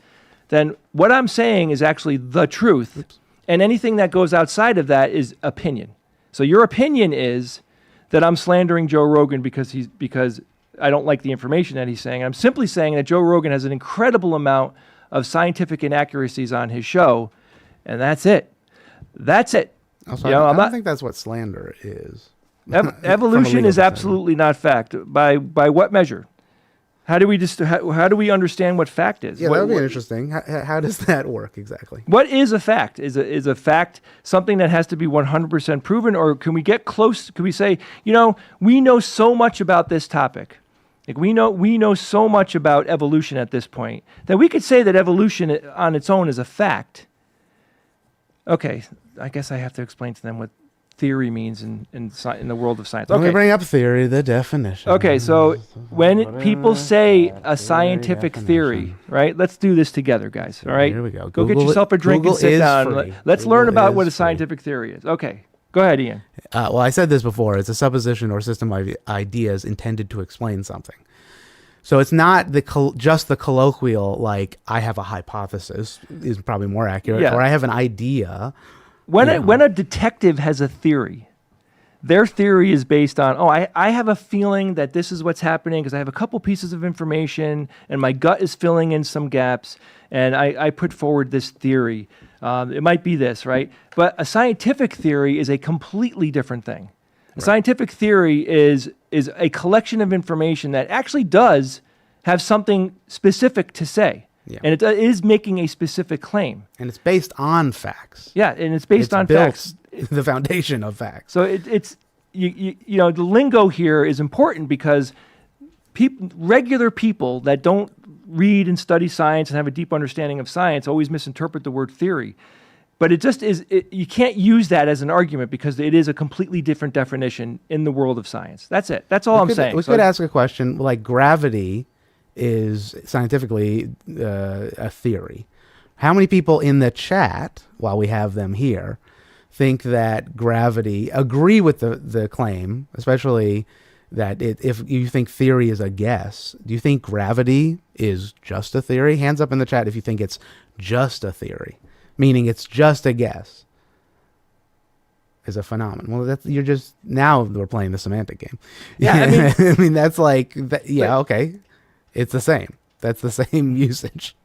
Then what I'm saying is actually the truth, and anything that goes outside of that is opinion. So your opinion is that I'm slandering Joe Rogan because I don't like the information that he's saying. I'm simply saying that Joe Rogan has an incredible amount of scientific inaccuracies on his show, and that's it. That's it. Also, I don't think that's what slander is. Evolution is absolutely not fact. By what measure? How do we understand what fact is? Yeah, that would be interesting. How does that work exactly? What is a fact? Is a fact something that has to be 100% proven, or can we get close? Can we say, we know so much about this topic, like we know so much about evolution at this point that we could say that evolution on its own is a fact. Okay, I guess I have to explain to them what theory means in the world of science. Let me Okay. bring up theory, the definition. Okay, so when people say a scientific theory, right? Let's do this together, guys. All right. Here we go. Go get Google yourself a drink Google and sit is down. free. Let's Google learn about what a is free. scientific theory is. Okay. Go ahead, Ian. Well, I said this before. It's a supposition or system of ideas intended to explain something. So it's not just the colloquial, like, I have a hypothesis is probably more accurate, Yeah. or I have an idea. When a detective has a theory, their theory is based on, I have a feeling that this is what's happening because I have a couple pieces of information and my gut is filling in some gaps, and I put forward this theory. It might be this, right? But a scientific theory is a completely different thing. A scientific theory is a collection of information that actually does have something specific to say. Yeah. And it is making a specific claim. And it's based on facts. Yeah, and it's based on built facts. The foundation of facts. So it's you know, the lingo here is important because regular people that don't read and study science and have a deep understanding of science always misinterpret the word theory. But it just is, you can't use that as an argument because it is a completely different definition in the world of science. That's it. That's all I'm saying. We could ask a question like gravity is scientifically a theory. How many people in the chat, while we have them here, think that gravity, agree with the claim, especially that if you think theory is a guess, do you think gravity is just a theory? Hands up in the chat if you think it's just a theory, meaning it's just a guess, is a phenomenon. Well, now we're playing the semantic game. Yeah, I mean that's like, okay, it's the same. That's the same usage.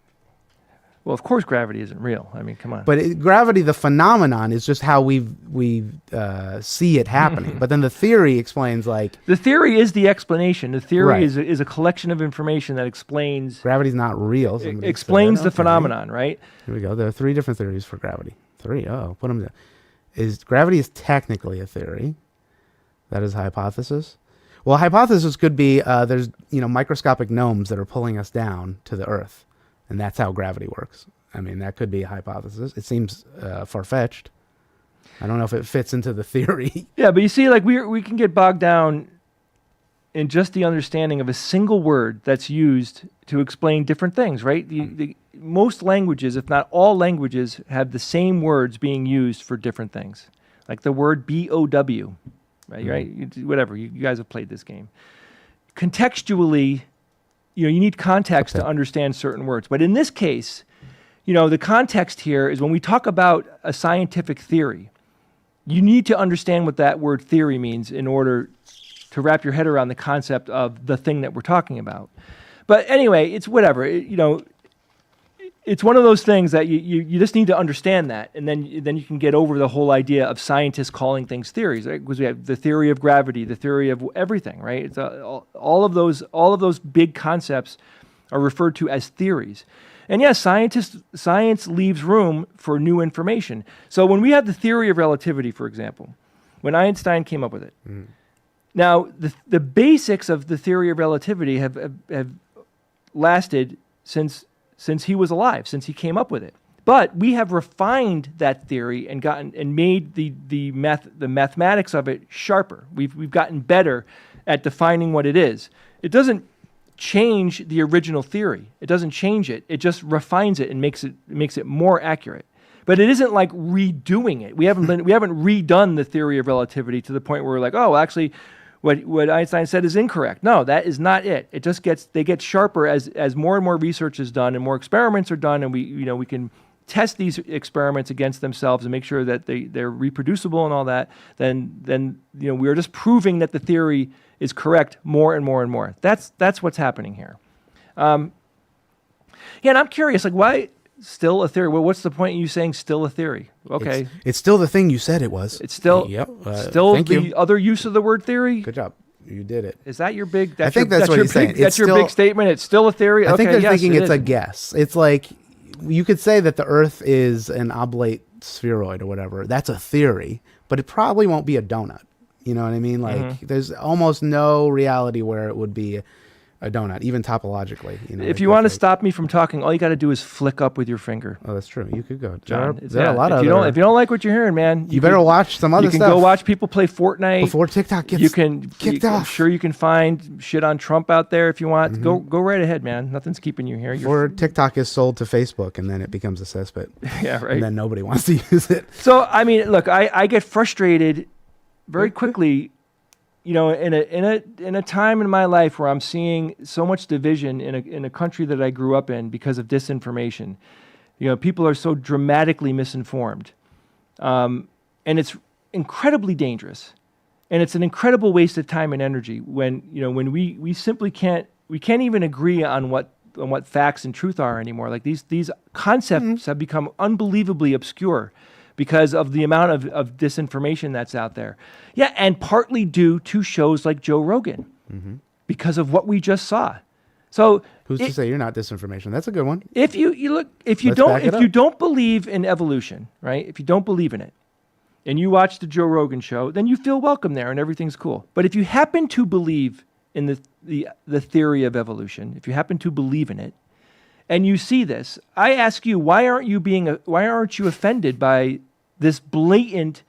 Well, of course, gravity isn't real. I mean, come on. But gravity, the phenomenon, is just how we see it happening. But then the theory explains, like, the theory is the explanation. The theory Right. is a collection of information that explains gravity's not real. Explains the phenomenon, right? Here we go. There are 3 different theories for gravity. 3. Oh, put them down. Gravity is technically a theory. That is a hypothesis. Well, a hypothesis could be there's microscopic gnomes that are pulling us down to the Earth. And that's how gravity works. I mean, that could be a hypothesis. It seems far-fetched. I don't know if it fits into the theory. Yeah, but you see, like we can get bogged down in just the understanding of a single word that's used to explain different things, right? Most languages, if not all languages, have the same words being used for different things. Like the word B-O-W, right? Right? Whatever, you guys have played this game. Contextually, you need context to understand certain words. But in this case, the context here is when we talk about a scientific theory, you need to understand what that word theory means in order to wrap your head around the concept of the thing that we're talking about. But anyway, it's whatever. It's one of those things that you just need to understand that, and then you can get over the whole idea of scientists calling things theories, right? Because we have the theory of gravity, the theory of everything, right? It's all of those big concepts are referred to as theories. And yes, science leaves room for new information. So when we have the theory of relativity, for example, when Einstein came up with it, now the basics of the theory of relativity have lasted since he was alive, since he came up with it. But we have refined that theory and made the mathematics of it sharper. We've gotten better at defining what it is. It doesn't change the original theory. It doesn't change it. It just refines it and makes it more accurate. But it isn't like redoing it. We haven't redone the theory of relativity to the point where we're like, oh, actually, what Einstein said is incorrect. No, that is not it. It just they get sharper as more and more research is done and more experiments are done, and we can test these experiments against themselves and make sure that they're reproducible and all that. Then we are just proving that the theory is correct more and more and more. That's what's happening here. And I'm curious, like, why still a theory? Well, what's the point of you saying still a theory? Okay. It's still the thing you said it was. It's still thank the you. other use of the word theory? Good job. You did it. Is that your big... I think that's what he's saying. That's your big statement? It's still a theory? I think they're yes, thinking it's a guess. It's like, you could say that the Earth is an oblate spheroid or whatever. That's a theory, but it probably won't be a donut. You know what I mean? Like, there's almost no reality where it would be a donut, even topologically. You know, if you want to stop me from talking, all you got to do is flick up with your finger. Oh, that's true. You could go, John. There are a lot of. If you don't like what you're hearing, man, you better watch some other stuff. You can go watch people play Fortnite before TikTok gets kicked off. I'm sure you can find shit on Trump out there if you want. Go right ahead, man. Nothing's keeping you here. Or TikTok is sold to Facebook, and then it becomes a cesspit. Yeah, right. And then nobody wants to use it. So I mean, look, I get frustrated very quickly. You know, in a time in my life where I'm seeing so much division in a country that I grew up in because of disinformation, you know, people are so dramatically misinformed, and it's incredibly dangerous, and it's an incredible waste of time and energy when we simply can't even agree on what facts and truth are anymore. Like these concepts have become unbelievably obscure because of the amount of disinformation that's out there. Yeah, and partly due to shows like Joe Rogan, because of what we just saw. So who's to say you're not disinformation? That's a good one. If you don't believe in evolution, right? If you don't believe in it, and you watch the Joe Rogan show, then you feel welcome there and everything's cool. But if you happen to believe in the theory of evolution, if you happen to believe in it, and you see this, I ask you, why aren't you offended by this blatant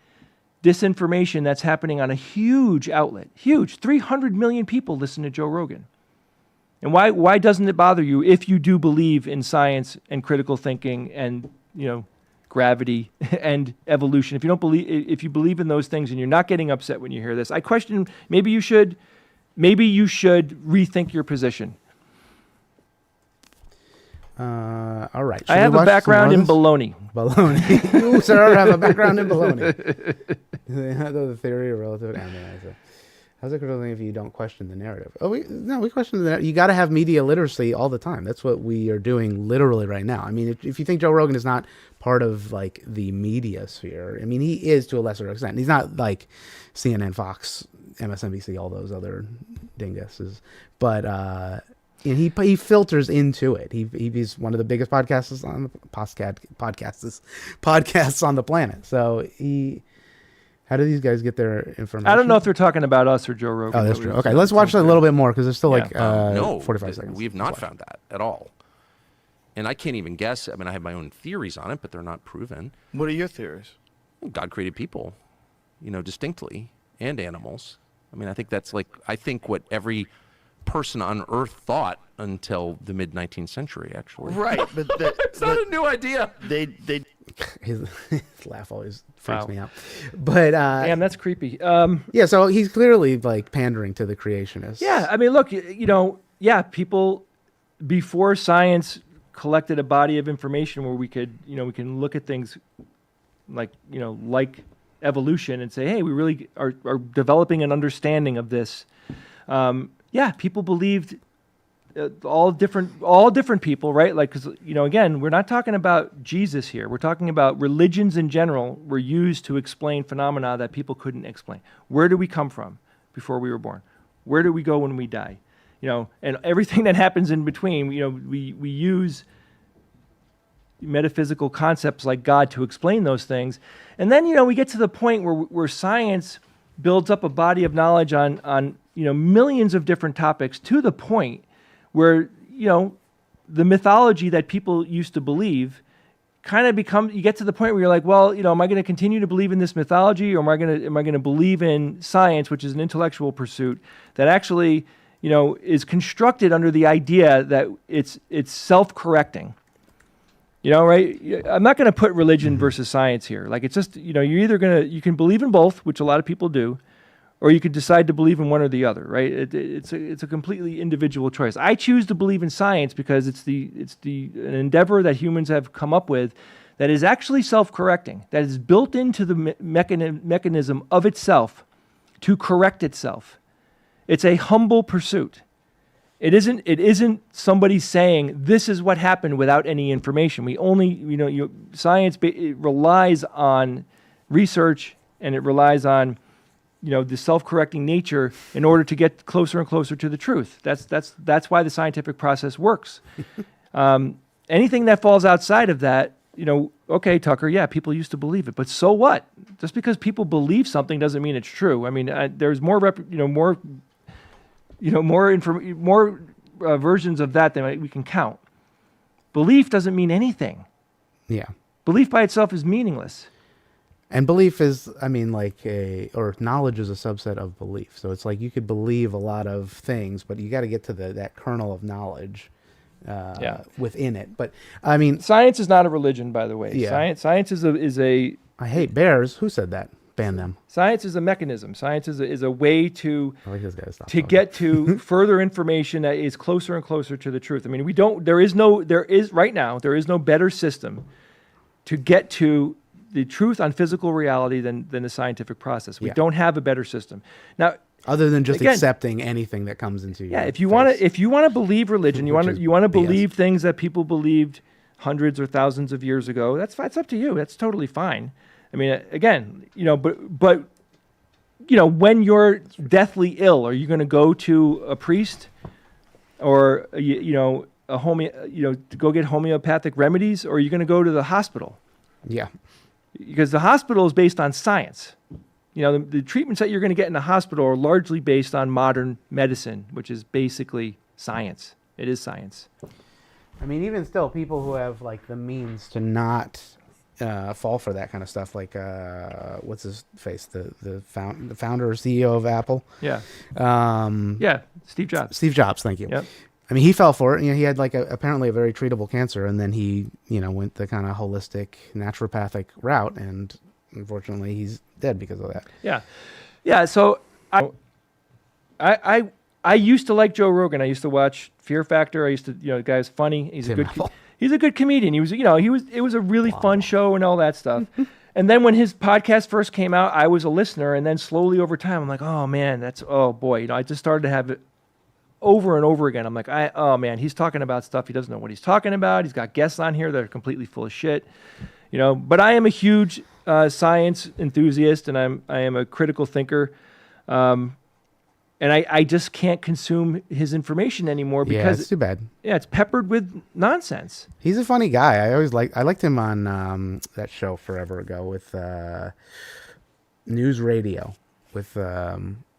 disinformation that's happening on a huge outlet? Huge. 300 million people listen to Joe Rogan. And why doesn't it bother you if you do believe in science and critical thinking and, gravity and evolution? If you believe in those things and you're not getting upset when you hear this, I question, maybe you should rethink your position. All right. I have a background in baloney. Baloney. You, sir, have a background in baloney. The theory of relative analysis. How's it critical if you don't question the narrative? We question the narrative. You got to have media literacy all the time. That's what we are doing literally right now. I mean, if you think Joe Rogan is not part of like the media sphere, I mean, he is to a lesser extent. He's not like CNN, Fox, MSNBC, all those other dinguses, but. And he filters into it. He's one of the biggest podcasts on the podcasts on the planet. So how do these guys get their information? I don't know if they're talking about us or Joe Rogan. Oh, that's true. Okay, let's watch a little bit more because there's still 45 seconds. We have not found that at all. And I can't even guess. I mean, I have my own theories on it, but they're not proven. What are your theories? God created people, distinctly, and animals. I mean, I think what every person on Earth thought until the mid 19th century, actually. Right, but it's not a new idea. His laugh always freaks me out. But damn, that's creepy. Yeah, so he's clearly like pandering to the creationists. Yeah, I mean, look, people before science collected a body of information where we could, we can look at things like evolution and say, hey, we really are developing an understanding of this. Yeah, people believed all different people, right? Like, because again, we're not talking about Jesus here. We're talking about religions in general were used to explain phenomena that people couldn't explain. Where do we come from before we were born? Where do we go when we die? And everything that happens in between. We use metaphysical concepts like God to explain those things, and then we get to the point where science builds up a body of knowledge on millions of different topics to the point where, the mythology that people used to believe kind of you get to the point where you're like, well, am I going to continue to believe in this mythology, or am I going to believe in science, which is an intellectual pursuit that actually, is constructed under the idea that it's self-correcting. Right? I'm not going to put religion versus science here. Like, it's just, you're either you can believe in both, which a lot of people do, or you could decide to believe in one or the other, right? It's a completely individual choice. I choose to believe in science because it's an endeavor that humans have come up with that is actually self-correcting, that is built into the mechanism of itself to correct itself. It's a humble pursuit. It isn't somebody saying this is what happened without any information. We only, science it relies on research, and it relies on the self-correcting nature in order to get closer and closer to the truth. That's why the scientific process works. Anything that falls outside of that, okay, Tucker, yeah, people used to believe it, but so what? Just because people believe something doesn't mean it's true. I mean, there's more versions of that we can count. Belief doesn't mean anything. Yeah. Belief by itself is meaningless. And belief is, I mean, or knowledge is a subset of belief. So it's like you could believe a lot of things, but you got to get to that kernel of knowledge within it. But I mean, science is not a religion, by the way. Yeah. Science is a. I hate bears. Who said that? Ban them. Science is a mechanism. Science is a way to I like this guy. Stop to get to further information that is closer and closer to the truth. I mean, there is no better system to get to the truth on physical reality than the scientific process. We don't have a better system. Now, other than just accepting anything that comes into you. Yeah, if you want to believe religion, you want to believe things that people believed hundreds or thousands of years ago. That's fine. It's up to you. That's totally fine. I mean, again, but when you're deathly ill, are you going to go to a priest or to go get homeopathic remedies, or are you going to go to the hospital? Yeah. Because the hospital is based on science. The treatments that you're going to get in the hospital are largely based on modern medicine, which is basically science. It is science. I mean, even still, people who have the means to not fall for that kind of stuff, what's his face, the founder or CEO of Apple. Yeah. Steve Jobs. Steve Jobs, thank you. Yep. I mean, he fell for it. He had apparently a very treatable cancer, and then he went the kind of holistic naturopathic route, and unfortunately, he's dead because of that. Yeah, yeah. So I used to like Joe Rogan. I used to watch Fear Factor. I used to, the guy's funny. He's a good comedian. It was a really fun show and all that stuff. And then when his podcast first came out, I was a listener, and then slowly over time, I'm like, oh man, I just started to have it over and over again. I'm like, oh man, he's talking about stuff he doesn't know what he's talking about. He's got guests on here that are completely full of shit, But I am a huge science enthusiast, and I am a critical thinker, and I just can't consume his information anymore because it's too bad. Yeah, it's peppered with nonsense. He's a funny guy. I liked him on that show forever ago with News Radio with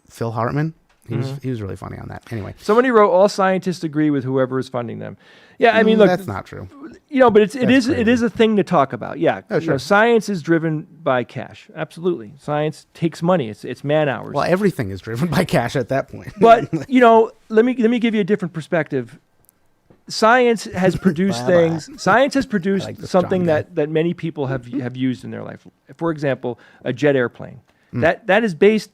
Phil Hartman. He was really funny on that. Anyway, somebody wrote, "All scientists agree with whoever is funding them." Yeah, I mean, look, that's not true. But it is a thing to talk about. Yeah, sure. Science is driven by cash. Absolutely, science takes money. It's man hours. Well, everything is driven by cash at that point. But let me give you a different perspective. Science has produced things. Science has produced something that many people have used in their life. For example, a jet airplane. That is based.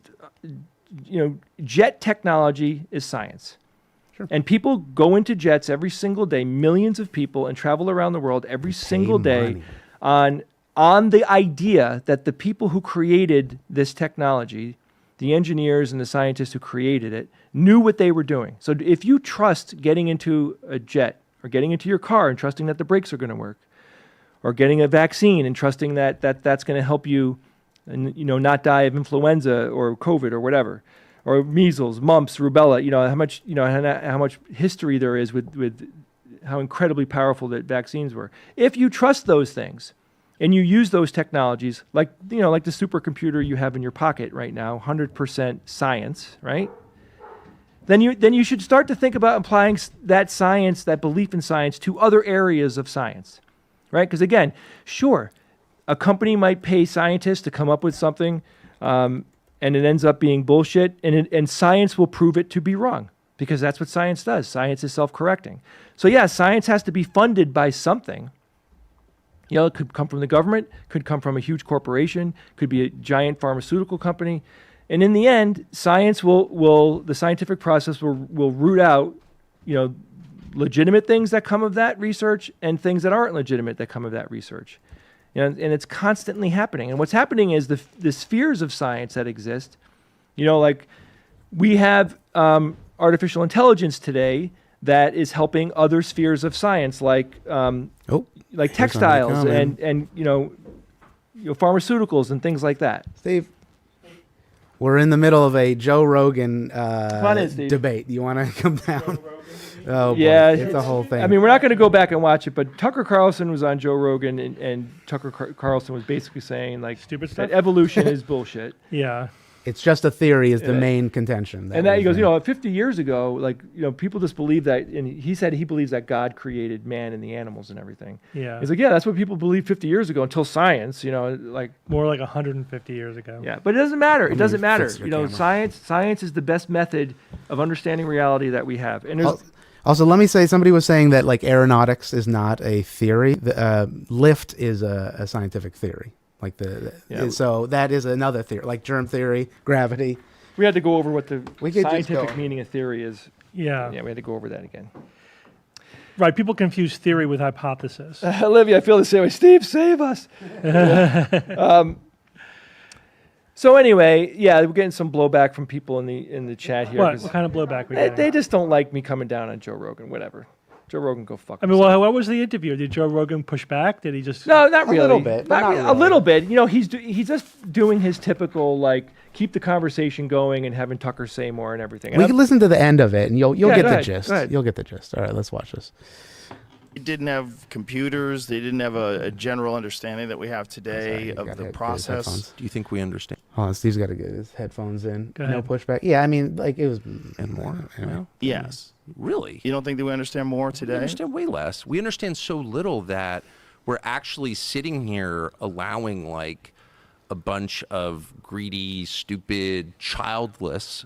Jet technology is science. Sure. And people go into jets every single day, millions of people, and travel around the world every single day on the idea that the people who created this technology, the engineers and the scientists who created it, knew what they were doing. So if you trust getting into a jet or getting into your car and trusting that the brakes are going to work, or getting a vaccine and trusting that that's going to help you and not die of influenza or COVID or whatever, or measles, mumps, rubella, how much history there is with how incredibly powerful that vaccines were. If you trust those things and you use those technologies, like the supercomputer you have in your pocket right now, 100% science, right? Then you should start to think about applying that science, that belief in science, to other areas of science, right? Because again, sure, a company might pay scientists to come up with something, and it ends up being bullshit, and science will prove it to be wrong, because that's what science does. Science is self-correcting. So yeah, science has to be funded by something. It could come from the government, could come from a huge corporation, could be a giant pharmaceutical company. And in the end, science the scientific process will root out, legitimate things that come of that research and things that aren't legitimate that come of that research. And it's constantly happening. And what's happening is the spheres of science that exist, we have artificial intelligence today that is helping other spheres of science, like textiles and pharmaceuticals and things like that. Steve, we're in the middle of a Joe Rogan debate. You want to come down? Oh, yeah, boy. It's a whole thing. I mean, we're not going to go back and watch it, but Tucker Carlson was on Joe Rogan, and Tucker Carlson was basically saying stupid stuff. That evolution is bullshit. Yeah. It's just a theory is the main contention. And that he goes, 50 years ago, like, people just believe that, and he said he believes that God created man and the animals and everything. Yeah. He's like, yeah, that's what people believed 50 years ago until science, like. More like 150 years ago. Yeah, but it doesn't matter. It doesn't matter. fix your camera. Science is the best method of understanding reality that we have. And there's, also, let me say, somebody was saying that like aeronautics is not a theory. The lift is a scientific theory. Like so that is another theory, like germ theory, gravity. we had to go over what the We could just scientific go- meaning of theory is. Yeah. Yeah, we had to go over that again. Right. People confuse theory with hypothesis. Olivia, I feel the same way. Steve, save us. So anyway, yeah, we're getting some blowback from people in the chat here. What kind of blowback? They just don't like me coming down on Joe Rogan. Whatever. Joe Rogan, go fuck. I mean, well, what was the interview? Did Joe Rogan push back? Did he just? No, not really. A little bit. Not Not really. really. A little bit. He's just doing his typical like keep the conversation going and having Tucker say more and everything. And We can listen to the end of it, and you'll Yeah, get go the ahead, gist. go ahead. You'll get the gist. All right, let's watch this. They didn't have computers. They didn't have a general understanding that we have today Sorry, of gotta the get his process. headphones. Do you think we understand? Hold on, Steve's got to get his headphones in. Go No ahead. pushback. Yeah, I mean, like it was And more? Anyway. Yes. Really? You don't think that we understand more We today? understand way less. We understand so little that we're actually sitting here allowing like a bunch of greedy, stupid, childless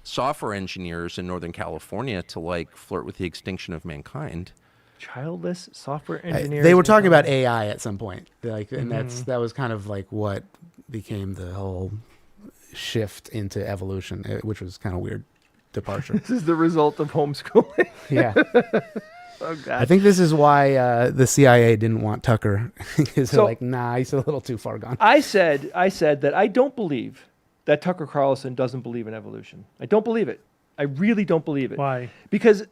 software engineers in Northern California to like flirt with the extinction of mankind. childless software engineers. They were in talking about California. AI at some point, like, and that was kind of like what became the whole shift into evolution, which was kind of weird departure. This is the result of homeschooling. Yeah. Oh God. I think this is why the CIA didn't want Tucker, because So- they're like, nah, he's a little too far gone. I said that I don't believe that Tucker Carlson doesn't believe in evolution. I don't believe it. I really don't believe it. Why? Because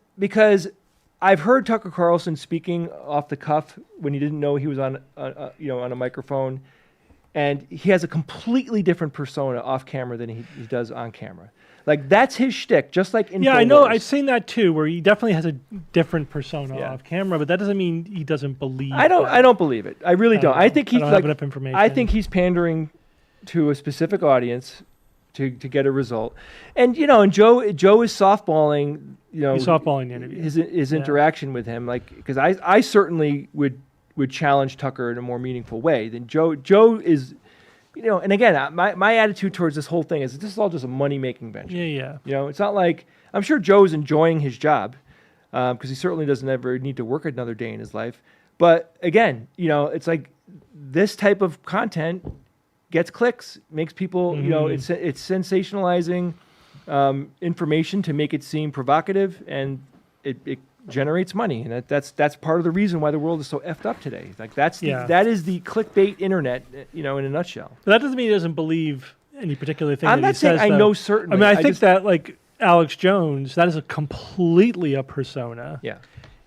I've heard Tucker Carlson speaking off the cuff when he didn't know he was on a microphone, and he has a completely different persona off camera than he does on camera. Like that's his shtick, just like in Yeah, I know. I've seen that too, where he definitely has a different persona Yeah. off camera, but that doesn't mean he doesn't believe. I don't believe it. I really don't. I think I he's don't like have enough information. I think he's pandering to a specific audience to get a result. And and Joe is softballing, He's softballing the interview. his Yeah. interaction with him, like because I certainly would challenge Tucker in a more meaningful way than Joe. Joe is, and again, my attitude towards this whole thing is this is all just a money making venture. Yeah, yeah. It's not like I'm sure Joe's enjoying his job because he certainly doesn't ever need to work another day in his life. But again, it's like this type of content gets clicks, makes people, it's sensationalizing information to make it seem provocative, and it generates money, and that's part of the reason why the world is so effed up today. Like that is the clickbait internet, in a nutshell. But that doesn't mean he doesn't believe any particular thing. I'm that not he saying says, I though. know certainly. I mean, I think just- that like Alex Jones, that is a completely a persona. Yeah.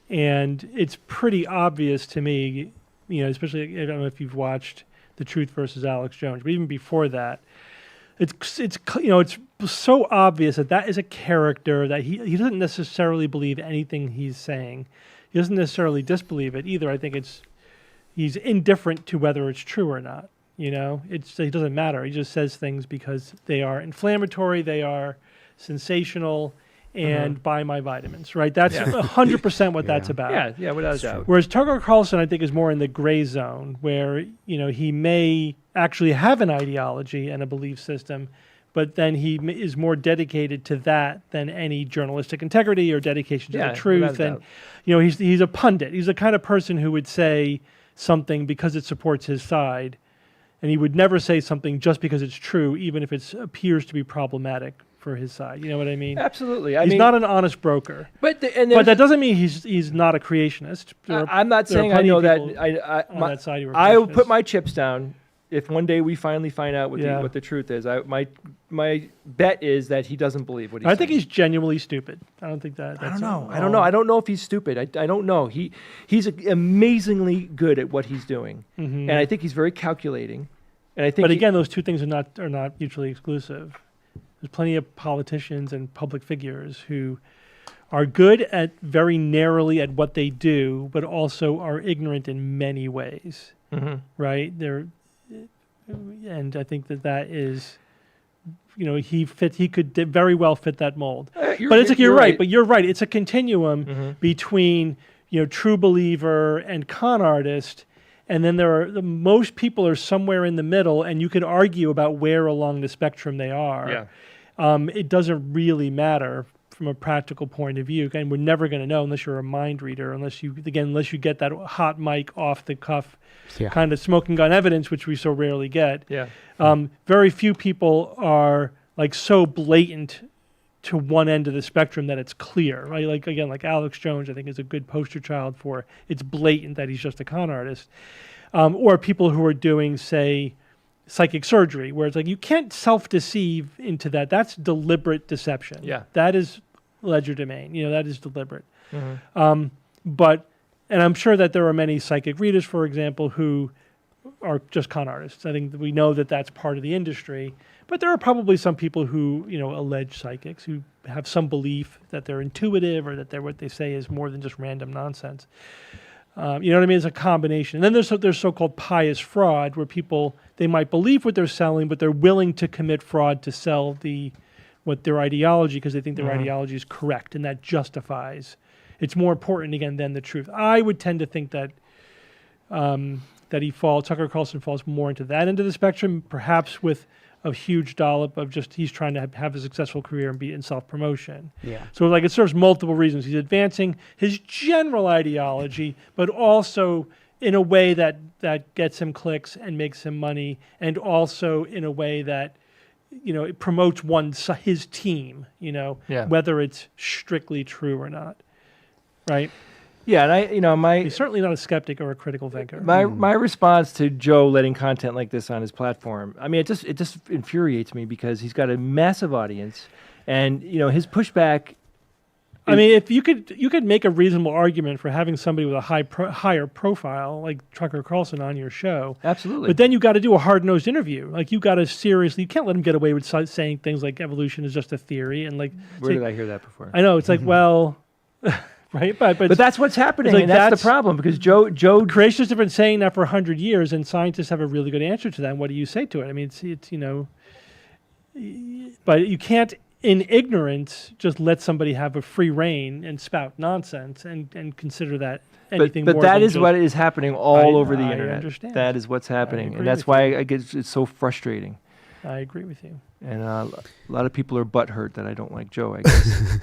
And it's pretty obvious to me, especially I don't know if you've watched The Truth versus Alex Jones, but even before that, it's so obvious that is a character that he doesn't necessarily believe anything he's saying. He doesn't necessarily disbelieve it either. I think he's indifferent to whether it's true or not. It doesn't matter. He just says things because they are inflammatory, they are sensational, and buy my vitamins, right? That's 100% what that's about. Yeah, without a doubt. Whereas Tucker Carlson, I think, is more in the gray zone where, he may actually have an ideology and a belief system, but then he is more dedicated to that than any journalistic integrity or dedication to the truth. And, he's a pundit. He's the kind of person who would say something because it supports his side, and he would never say something just because it's true, even if it appears to be problematic for his side. You know what I mean? Absolutely. He's not an honest broker. But that doesn't mean he's not a creationist. I'm not saying I know that. I will put my chips down if one day we finally find out what the truth is. My bet is that he doesn't believe what he's saying. I think he's genuinely stupid. I don't think that. I don't know. I don't know. I don't know if he's stupid. I don't know. He's amazingly good at what he's doing, and I think he's very calculating. And I think. But again, those two things are not mutually exclusive. There's plenty of politicians and public figures who are good at very narrowly at what they do, but also are ignorant in many ways. Right? and I think that is, he could very well fit that mold. But it's like you're right. But you're right. It's a continuum between true believer and con artist, and then most people are somewhere in the middle, and you could argue about where along the spectrum they are. Yeah. It doesn't really matter from a practical point of view, and we're never going to know unless you're a mind reader, unless you get that hot mic off the cuff kind of smoking gun evidence, which we so rarely get. Yeah. Very few people are like so blatant to one end of the spectrum that it's clear, right? Like Alex Jones, I think, is a good poster child for it's blatant that he's just a con artist. Or people who are doing, say, psychic surgery, where it's like you can't self-deceive into that. That's deliberate deception. Yeah. That is ledger domain. That is deliberate. And I'm sure that there are many psychic readers, for example, who are just con artists. I think that we know that that's part of the industry. But there are probably some people who, allege psychics who have some belief that they're intuitive or that what they say is more than just random nonsense. You know what I mean? It's a combination. And then there's so-called pious fraud, where people, they might believe what they're selling, but they're willing to commit fraud to sell their ideology because they think their ideology is correct, and that justifies. It's more important, again, than the truth. I would tend to think that Tucker Carlson falls more into that end of the spectrum, perhaps with a huge dollop of just he's trying to have a successful career and be in self-promotion. Yeah. So it serves multiple reasons. He's advancing his general ideology, but also in a way that gets him clicks and makes him money, and also in a way that it promotes his team. Whether it's strictly true or not, right? Yeah, and he's certainly not a skeptic or a critical thinker. My response to Joe letting content like this on his platform, I mean, it just infuriates me because he's got a massive audience, and his pushback. I mean, if you could make a reasonable argument for having somebody with a higher profile like Tucker Carlson on your show, absolutely. But then you got to do a hard-nosed interview. Like you can't let him get away with saying things like evolution is just a theory, and like. Where did I hear that before? I know it's like well. Right, but that's what's happening, and that's the problem because Joe creationists have been saying that for 100 years, and scientists have a really good answer to that. And what do you say to it? I mean, it's but you can't, in ignorance, just let somebody have a free reign and spout nonsense and consider that anything. But more that than is just, what is happening all over the internet. I understand. That is what's happening, and that's why I guess it's so frustrating. I agree with you. And a lot of people are butthurt that I don't like Joe, I guess.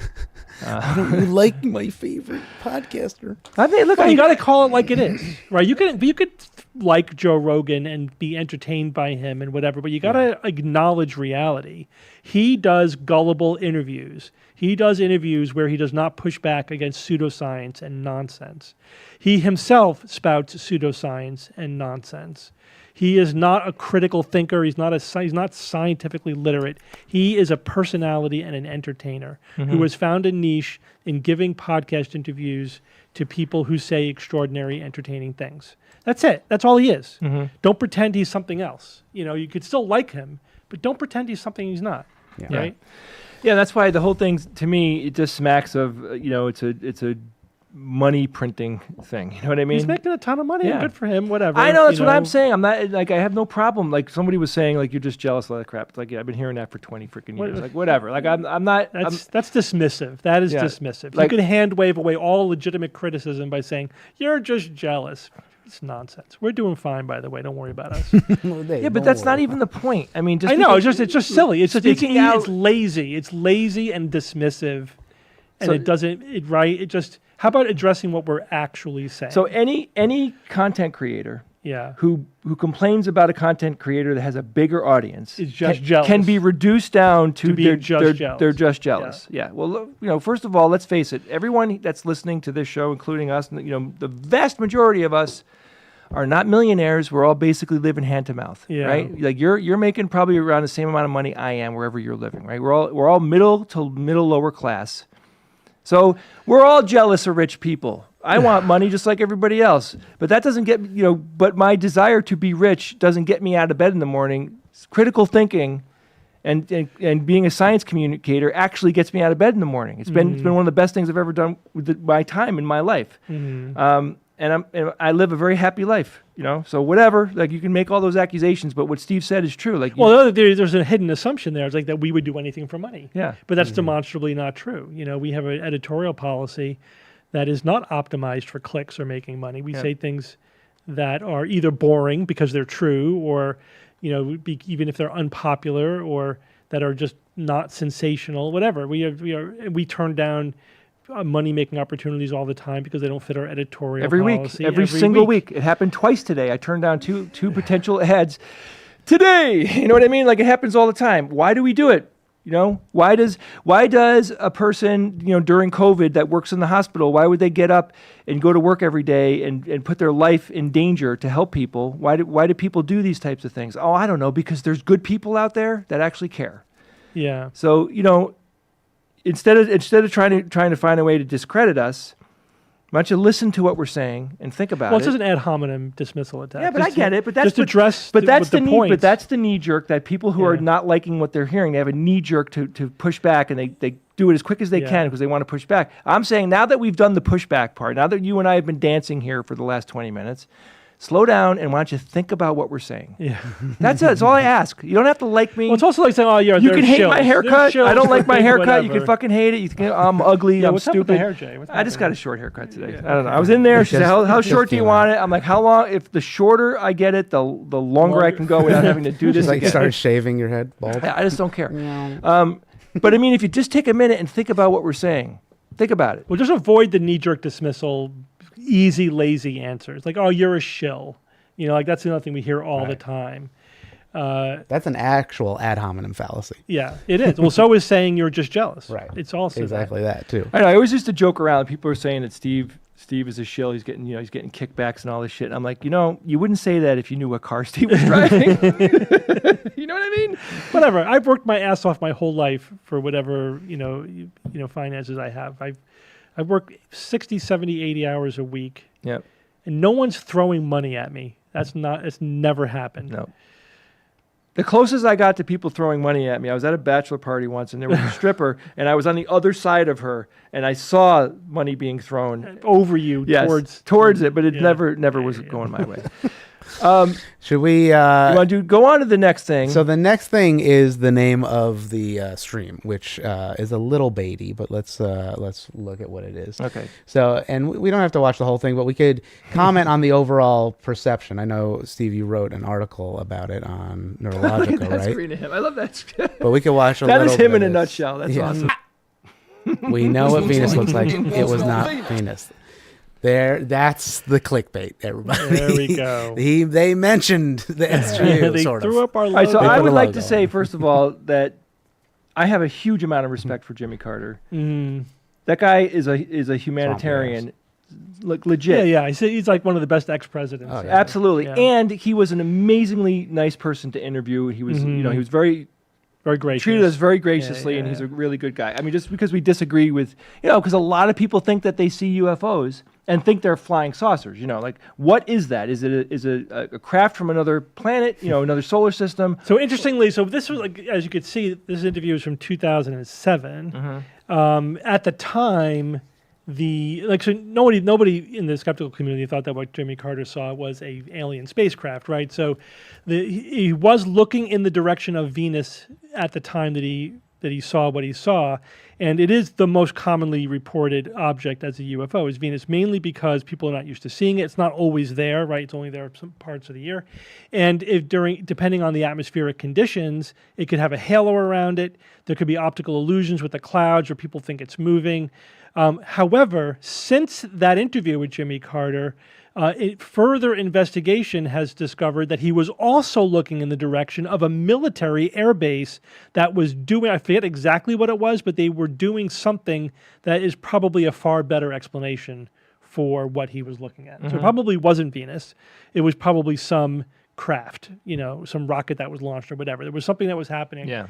Why don't you like my favorite podcaster? I mean, look, you got to call it like it is, right? You could like Joe Rogan and be entertained by him and whatever, but you got to acknowledge reality. He does gullible interviews. He does interviews where he does not push back against pseudoscience and nonsense. He himself spouts pseudoscience and nonsense. He is not a critical thinker. He's not scientifically literate. He is a personality and an entertainer who has found a niche in giving podcast interviews to people who say extraordinary, entertaining things. That's it. That's all he is. Don't pretend he's something else. You could still like him, but don't pretend he's something he's not. Yeah. Right? Yeah, that's why the whole thing, to me, it just smacks of, it's a money printing thing. You know what I mean? He's making a ton of money. Yeah. And good for him. Whatever. I know, that's what I'm saying. I'm not like, I have no problem. Like somebody was saying, like, you're just jealous of all that crap. It's like, yeah, I've been hearing that for 20 freaking years. Like, whatever. Like, I'm not. That's dismissive. That is dismissive. Like, you can hand wave away all legitimate criticism by saying you're just jealous. It's nonsense. We're doing fine, by the way. Don't worry about us. Yeah, but that's not even the point. I mean, just I know. It's just silly. It's lazy. It's lazy and dismissive, and it doesn't. It just. How about addressing what we're actually saying? So any content creator, who complains about a content creator that has a bigger audience, is just jealous. Can be reduced down to they're just jealous. Yeah. Well, first of all, let's face it. Everyone that's listening to this show, including us, the vast majority of us are not millionaires. We're all basically living hand to mouth, right? Like you're making probably around the same amount of money I am wherever you're living, right? We're all middle to lower class. So we're all jealous of rich people. I want money just like everybody else. But that doesn't get, but my desire to be rich doesn't get me out of bed in the morning. Critical thinking and being a science communicator actually gets me out of bed in the morning. It's been one of the best things I've ever done with my time in my life. and I live a very happy life, you know. So whatever, like you can make all those accusations, but what Steve said is true. Like, well, there's a hidden assumption there. It's like that we would do anything for money. Yeah, but that's demonstrably not true. You know, we have an editorial policy that is not optimized for clicks or making money. We say things that are either boring because they're true, or even if they're unpopular, or that are just not sensational. Whatever. We turn down money-making opportunities all the time because they don't fit our editorial policy. Every single week. It happened twice today. I turned down two potential ads today. You know what I mean? Like, it happens all the time. Why do we do it? You know, why does a person, during COVID that works in the hospital, why would they get up and go to work every day and put their life in danger to help people? Why do people do these types of things? Oh, I don't know, because there's good people out there that actually care. Yeah. So, instead of trying to find a way to discredit us, why don't you listen to what we're saying and think about it? Well, it's just an ad hominem dismissal attack. Yeah, but I get it. But that's the knee. But that's the knee jerk that people who are not liking what they're hearing, they have a knee jerk to push back, and they do it as quick as they can because they want to push back. I'm saying, now that we've done the pushback part, now that you and I have been dancing here for the last 20 minutes, slow down and why don't you think about what we're saying? Yeah, that's it. That's all I ask. You don't have to like me. Well, it's also like saying, "Oh, you can hate my haircut. I don't like my haircut. Whatever. You can fucking hate it. You think I'm ugly. I'm what's stupid." Up with the hair, Jay? I just got a short haircut today. I don't know. I was in there. She said, "How short do you want it?" I'm like, "How long? If the shorter I get it, the longer I can go without having to do this." Like you started shaving your head bald. I just don't care. But I mean, if you just take a minute and think about what we're saying, think about it. Well, just avoid the knee-jerk dismissal, easy, lazy answers like, "Oh, you're a shill." Like that's another thing we hear all the time. That's an actual ad hominem fallacy. Yeah, it is. Well, so is saying you're just jealous. Right. It's also exactly that too. I know. I always used to joke around. People are saying that Steve is a shill. He's getting kickbacks and all this shit. And I'm like, you wouldn't say that if you knew what car Steve was driving. You know what I mean? Whatever. I've worked my ass off my whole life for whatever finances I have. I've worked 60, 70, 80 hours a week. Yep. And no one's throwing money at me. It's never happened. No. The closest I got to people throwing money at me, I was at a bachelor party once, and there was a stripper, and I was on the other side of her, and I saw money being thrown over you, towards it, but it never was going my way. Should we? You want to go on to the next thing? So the next thing is the name of the stream, which is a little baity, but let's look at what it is. Okay. So, and we don't have to watch the whole thing, but we could comment on the overall perception. I know, Steve, you wrote an article about it on Neurologica, That's right? great of him. I love that. But we could watch a that little. That is him bit in a nutshell. That's awesome. We know what Venus looks like. It was not Venus. That's the clickbait, everybody. There we go. They mentioned the SGU, they sort threw of. up our logo. All right, so I would like to say, first of all, that I have a huge amount of respect for Jimmy Carter. That guy is a humanitarian, legit. Yeah. He's like one of the best ex-presidents. Oh, yeah. Absolutely, and he was an amazingly nice person to interview. He was, he was very gracious. Treated us very graciously, and he's a really good guy. I mean, just because we disagree with, because a lot of people think that they see UFOs and think they're flying saucers. Like, what is that? Is it a craft from another planet? Another solar system? So interestingly, this was like, as you could see, this interview was from 2007. At the time, nobody in the skeptical community thought that what Jimmy Carter saw was a alien spacecraft, right? So he was looking in the direction of Venus at the time that he saw what he saw, and it is the most commonly reported object as a UFO is Venus, mainly because people are not used to seeing it. It's not always there, right? It's only there some parts of the year, and depending on the atmospheric conditions, it could have a halo around it. There could be optical illusions with the clouds where people think it's moving. However, since that interview with Jimmy Carter, further investigation has discovered that he was also looking in the direction of a military airbase that was doing, I forget exactly what it was, but they were doing something that is probably a far better explanation for what he was looking at. So it probably wasn't Venus. It was probably some craft, some rocket that was launched or whatever. There was something that was happening. Yeah.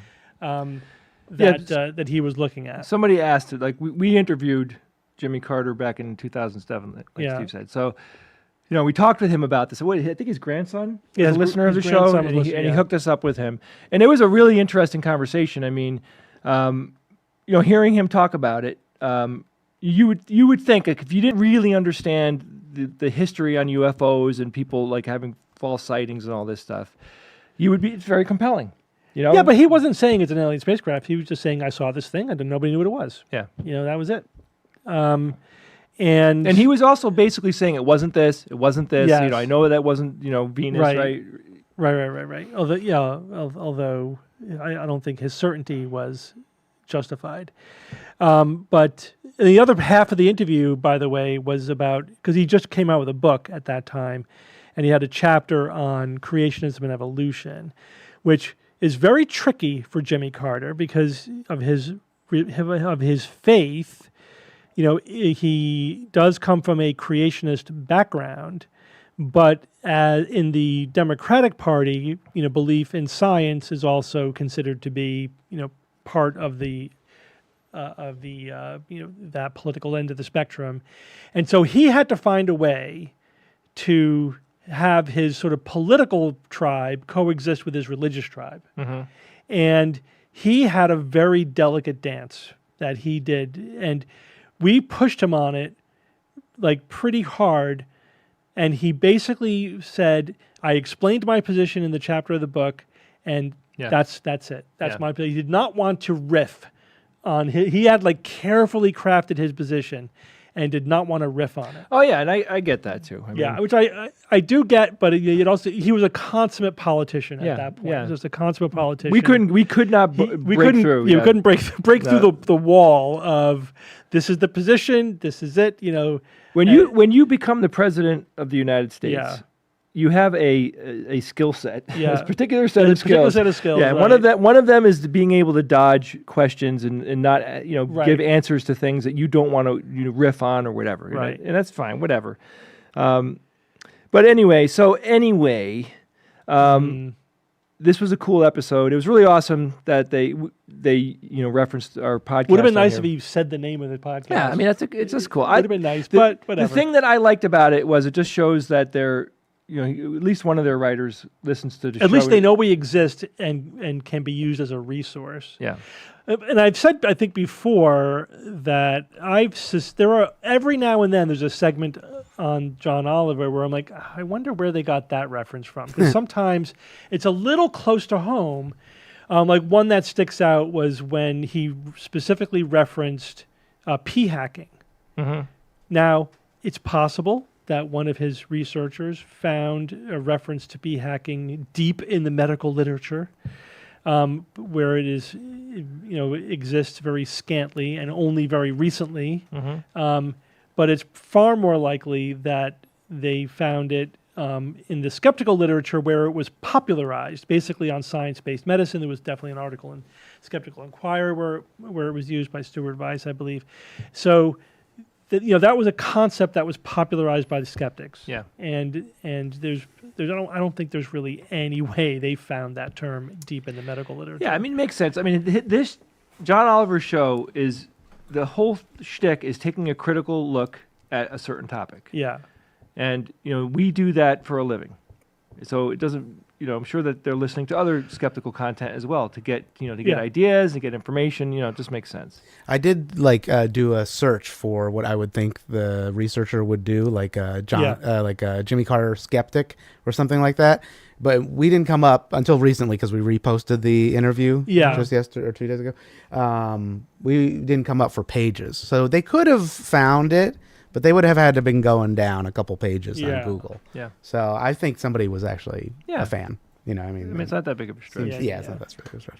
That he was looking at. Somebody asked it, like we interviewed Jimmy Carter back in 2007, like Steve said. So, we talked with him about this. I think his grandson is a listener of the show, and he hooked us up with him. And it was a really interesting conversation. I mean, hearing him talk about it, you would think, like, if you didn't really understand the history on UFOs and people like having false sightings and all this stuff, it's very compelling. You know? Yeah, but he wasn't saying it's an alien spacecraft. He was just saying, I saw this thing, and nobody knew what it was. Yeah. That was it. And he was also basically saying it wasn't this, it wasn't this. Yes. I know that wasn't, Venus, right? Right. Although I don't think his certainty was justified. But the other half of the interview, by the way, was about, because he just came out with a book at that time, and he had a chapter on creationism and evolution, which is very tricky for Jimmy Carter because of his faith. He does come from a creationist background, but in the Democratic Party, belief in science is also considered to be, part of the that political end of the spectrum. And so he had to find a way to have his sort of political tribe coexist with his religious tribe. Mm-hmm. And he had a very delicate dance that he did. And we pushed him on it like pretty hard. And he basically said, I explained my position in the chapter of the book, and that's it. That's my position. He did not want to riff on he had like carefully crafted his position and did not want to riff on it. Oh yeah, and I get that too. Which I do get, but it also he was a consummate politician at that point. Yeah. Just a consummate politician. We could not break through. We couldn't break through the wall of this is the position, this is it. When you become the president of the United States, you have a skill set, a particular set of skills. Yeah, right. one of them is being able to dodge questions and not give answers to things that you don't want to riff on or whatever. Right, and that's fine, whatever. But anyway, this was a cool episode. It was really awesome that they referenced our podcast. Would have been nice if you said the name of the podcast. Yeah, I mean it's just cool. Would have been nice, but whatever. The thing that I liked about it was it just shows that they're. At least one of their writers listens to the show. At least they know we exist and can be used as a resource. Yeah. And I've said, I think before, that there are every now and then there's a segment on John Oliver where I'm like, I wonder where they got that reference from. Because sometimes it's a little close to home. Like one that sticks out was when he specifically referenced p-hacking. Mm-hmm. Now, it's possible that one of his researchers found a reference to p-hacking deep in the medical literature, where it is, exists very scantly and only very recently. Mm-hmm. But it's far more likely that they found it in the skeptical literature where it was popularized, basically on science-based medicine. There was definitely an article in Skeptical Inquirer where it was used by Stuart Weiss, I believe. So. That was a concept that was popularized by the skeptics. Yeah. And I don't think there's really any way they found that term deep in the medical literature. Yeah, I mean, it makes sense. I mean, this John Oliver show is the whole shtick is taking a critical look at a certain topic. Yeah. And we do that for a living, so it doesn't. I'm sure that they're listening to other skeptical content as well to get ideas and get information. It just makes sense. I did do a search for what I would think the researcher would do, like Jimmy Carter skeptic or something like that. But we didn't come up until recently because we reposted the interview just yesterday or 2 days ago. We didn't come up for pages, so they could have found it. But they would have had to been going down a couple pages on Google. Yeah. So I think somebody was actually a fan. I mean, it's not that big of a stretch. It's not that big of a stretch.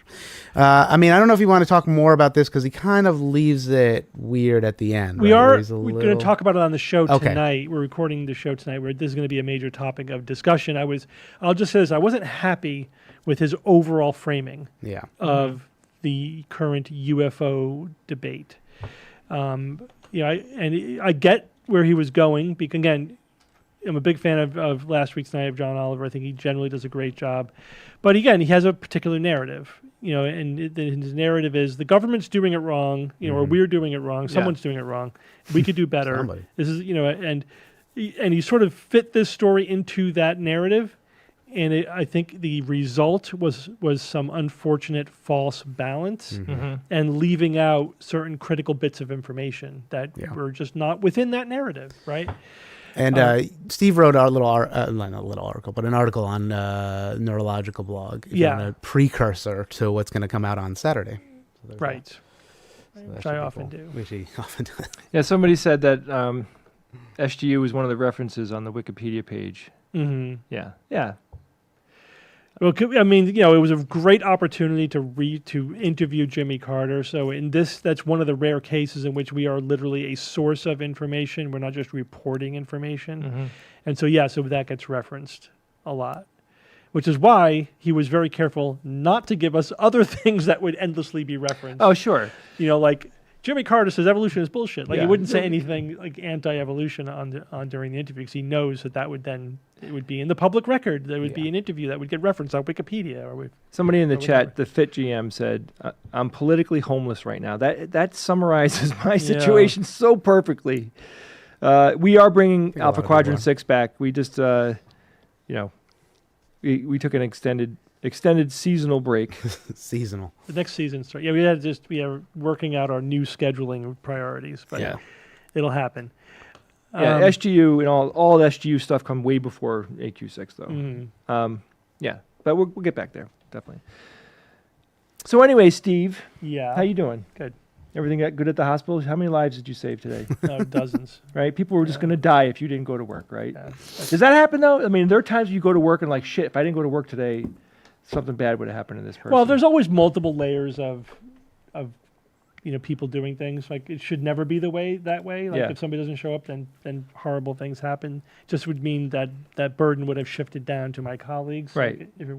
I mean, I don't know if you want to talk more about this because he kind of leaves it weird at the end. We're going to talk about it on the show tonight. We're recording the show tonight where this is going to be a major topic of discussion. I'll just say this. I wasn't happy with his overall framing of the current UFO debate. I get where he was going because, again, I'm a big fan of last week's night of John Oliver. I think he generally does a great job. But again, he has a particular narrative, and his narrative is the government's doing it wrong, or we're doing it wrong. Someone's doing it wrong. We could do better. Somebody. This is, and he sort of fit this story into that narrative. And I think the result was some unfortunate false balance and leaving out certain critical bits of information that were just not within that narrative, right? And Steve wrote our not a little article, but an article on Neurological Blog. A precursor to what's going to come out on Saturday. So right. Which I often do. Which he often does. Yeah, somebody said that SGU is one of the references on the Wikipedia page. Mm-hmm. Yeah. Yeah. Well, I mean, it was a great opportunity to interview Jimmy Carter. So that's one of the rare cases in which we are literally a source of information. We're not just reporting information. Mm-hmm. And so that gets referenced a lot, which is why he was very careful not to give us other things that would endlessly be referenced. Oh, sure. Like Jimmy Carter says evolution is bullshit. Like he wouldn't say Yeah. anything like anti-evolution on during the interview because he knows that would then it would be in the public record. There would be an interview that would get referenced on Wikipedia or with Somebody in the chat, the Fit GM said, "I'm politically homeless right now." That summarizes my situation so perfectly. We are bringing Alpha Quadrant 6 back. We just, we took an extended seasonal break. Seasonal. The next season starts. Yeah, we are working out our new scheduling priorities, but it'll happen. Yeah, SGU and all the SGU stuff come way before AQ6 though. Mm-hmm. But we'll get back there definitely. So anyway, Steve, how you doing? Good. Everything got good at the hospital? How many lives did you save today? Dozens. Right? People were just going to die if you didn't go to work, right? Yeah. Does that happen though? I mean, there are times you go to work and like, shit, if I didn't go to work today, something bad would have happened to this person. Well, there's always multiple layers of people doing things. Like it should never be that way. Like if somebody doesn't show up, then horrible things happen. Just would mean that burden would have shifted down to my colleagues. Right. Like, if it,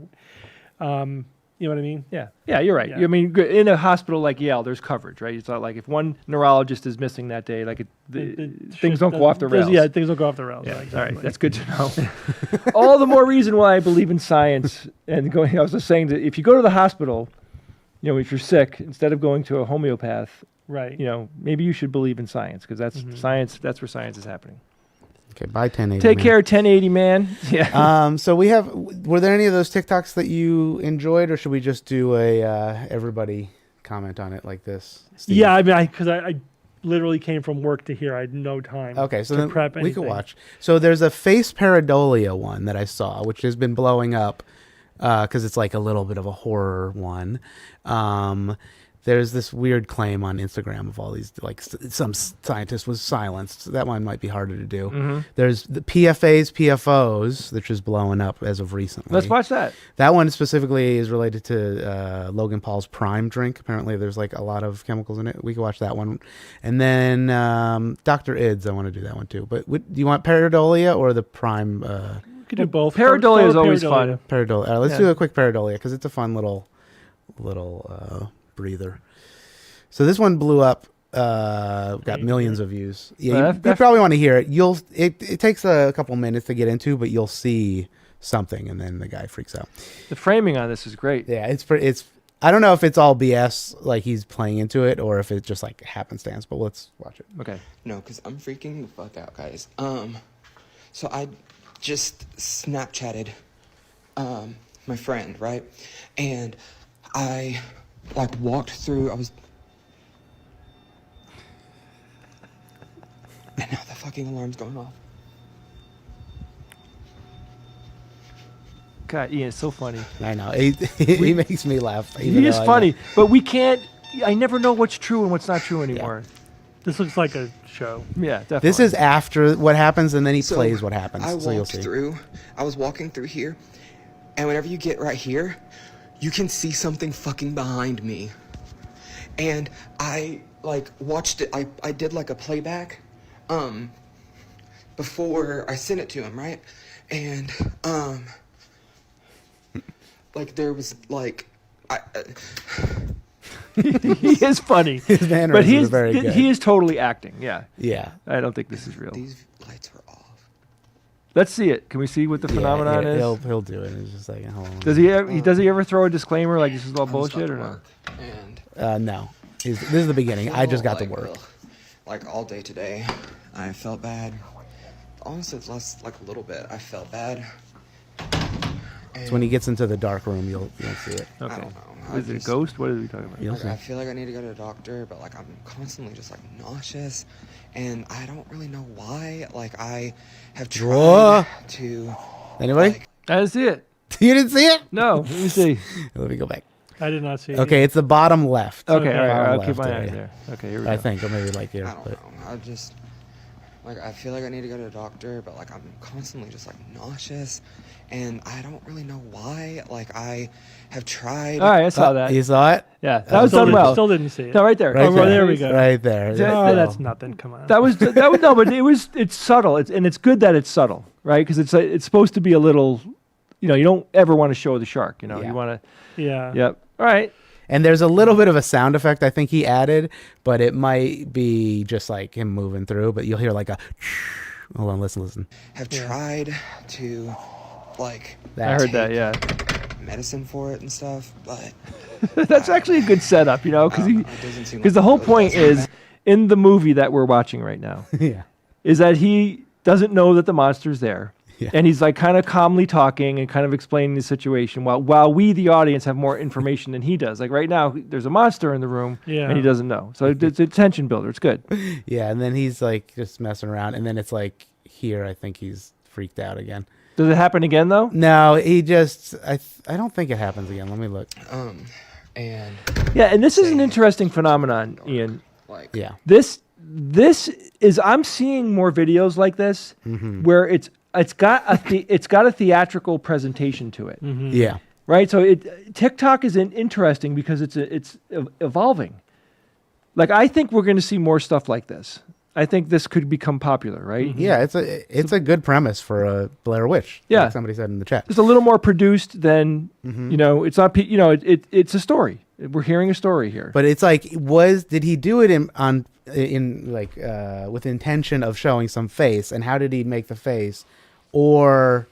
you know what I mean? Yeah. Yeah, you're right. Yeah. I mean, in a hospital like Yale, there's coverage, right? It's not like if one neurologist is missing that day, like things don't go off the rails. Yeah, things don't go off the rails. Yeah, exactly. all right, that's good to know. All the more reason why I believe in science. And I was just saying that if you go to the hospital, if you're sick, instead of going to a homeopath, right? Maybe you should believe in science because that's science. That's where science is happening. Okay, bye 1080. Take care, 1080 man. Yeah. So were there any of those TikToks that you enjoyed, or should we just do a everybody comment on it like this? Steve? Yeah, I mean, because I literally came from work to here. I had no time. Okay, so to then prep we could anything. watch. So there's a face pareidolia one that I saw, which has been blowing up because it's like a little bit of a horror one. There's this weird claim on Instagram of all these, like some scientist was silenced. That one might be harder to do. Mm-hmm. There's the PFAs, PFOs, which is blowing up as of recently. Let's watch that. That one specifically is related to Logan Paul's Prime drink. Apparently there's like a lot of chemicals in it. We can watch that one. And then Dr. Ids, I want to do that one too. But do you want pareidolia or the Prime? We could do both. Pareidolia is always fun. Pareidolia. Let's do a quick pareidolia because it's a fun little breather. So this one blew up, got millions of views. Yeah, you probably want to hear it. It takes a couple minutes to get into, but you'll see something, and then the guy freaks out. The framing on this is great. Yeah, it's. I don't know if it's all BS, like he's playing into it, or if it's just like happenstance. But let's watch it. Okay. No, because I'm freaking the fuck out, guys. So I just Snapchatted, my friend, right, and I walked through. And now the fucking alarm's going off. God, Ian, it's so funny. I know. He makes me laugh. He is funny, but we can't. I never know what's true and what's not true anymore. Yeah. This looks like a show. Yeah, definitely. This is after what happens, and then he plays what happens. I so you'll walked see. through. I was walking through here, and whenever you get right here, you can see something fucking behind me. And I watched it. I did like a playback, before I sent it to him, right? And there was he is funny. His but mannerisms are very good. He is totally acting. Yeah. Yeah. I don't think this is real. These lights are off. Let's see it. Can we see what the phenomenon is? He'll do it. It's just like, hold on. Does he ever throw a disclaimer like this is all bullshit or no? And no. This is the beginning. I just got to work. All day today, I felt bad. Honestly, last a little bit, I felt bad. So when he gets into the dark room, you'll see it. Okay. I don't know. Is it a ghost? What are we talking about? Like, I feel like I need to go to a doctor, but like I'm constantly just like nauseous, and I don't really know why. Like I have tried to. Anybody? I didn't see it. You didn't see it? No. Let me see. Let me go back. I did not see it. Okay, it's the bottom left. Okay, all right. Bottom I'll keep left my eye area. there. Okay, here we go. I think, or maybe like here. I don't know. I just like I feel like I need to go to a doctor, but like I'm constantly just like nauseous, and I don't really know why. Like I have tried. All right, I saw that. You saw it? Yeah, that was done well. Still didn't see it. No, right there. Right there. There we go. Right there. Oh, that's nothing. Come on. That was no, but it's subtle. And it's good that it's subtle, right? Because it's supposed to be a little, you don't ever want to show the shark. You want to. Yeah. Yep. All right. And there's a little bit of a sound effect I think he added, but it might be just like him moving through. But you'll hear like a. Hold on, listen. Have tried to, like. I heard that. Yeah. Medicine for it and stuff, but. That's actually a good setup, because the whole point is in the movie that we're watching right now. Yeah. Is that he doesn't know that the monster's there. Yeah. And he's like kind of calmly talking and kind of explaining the situation while we, the audience, have more information than he does. Like right now, there's a monster in the room and he doesn't know. So it's a tension builder. It's good. Yeah, and then he's like just messing around. And then it's like here, I think he's freaked out again. Does it happen again, though? No, he just, I don't think it happens again. Let me look. And. Yeah, and this is an interesting phenomenon, Ian. Like. Yeah. This is, I'm seeing more videos like this where it's got a theatrical presentation to it. Yeah. Right. So TikTok is interesting because it's evolving. Like I think we're going to see more stuff like this. I think this could become popular, right? Yeah, it's a good premise for a Blair Witch. Yeah, like somebody said in the chat. It's a little more produced than it's not. It's a story. We're hearing a story here. But it's like, did he do it with intention of showing some face, and how did he make the face, or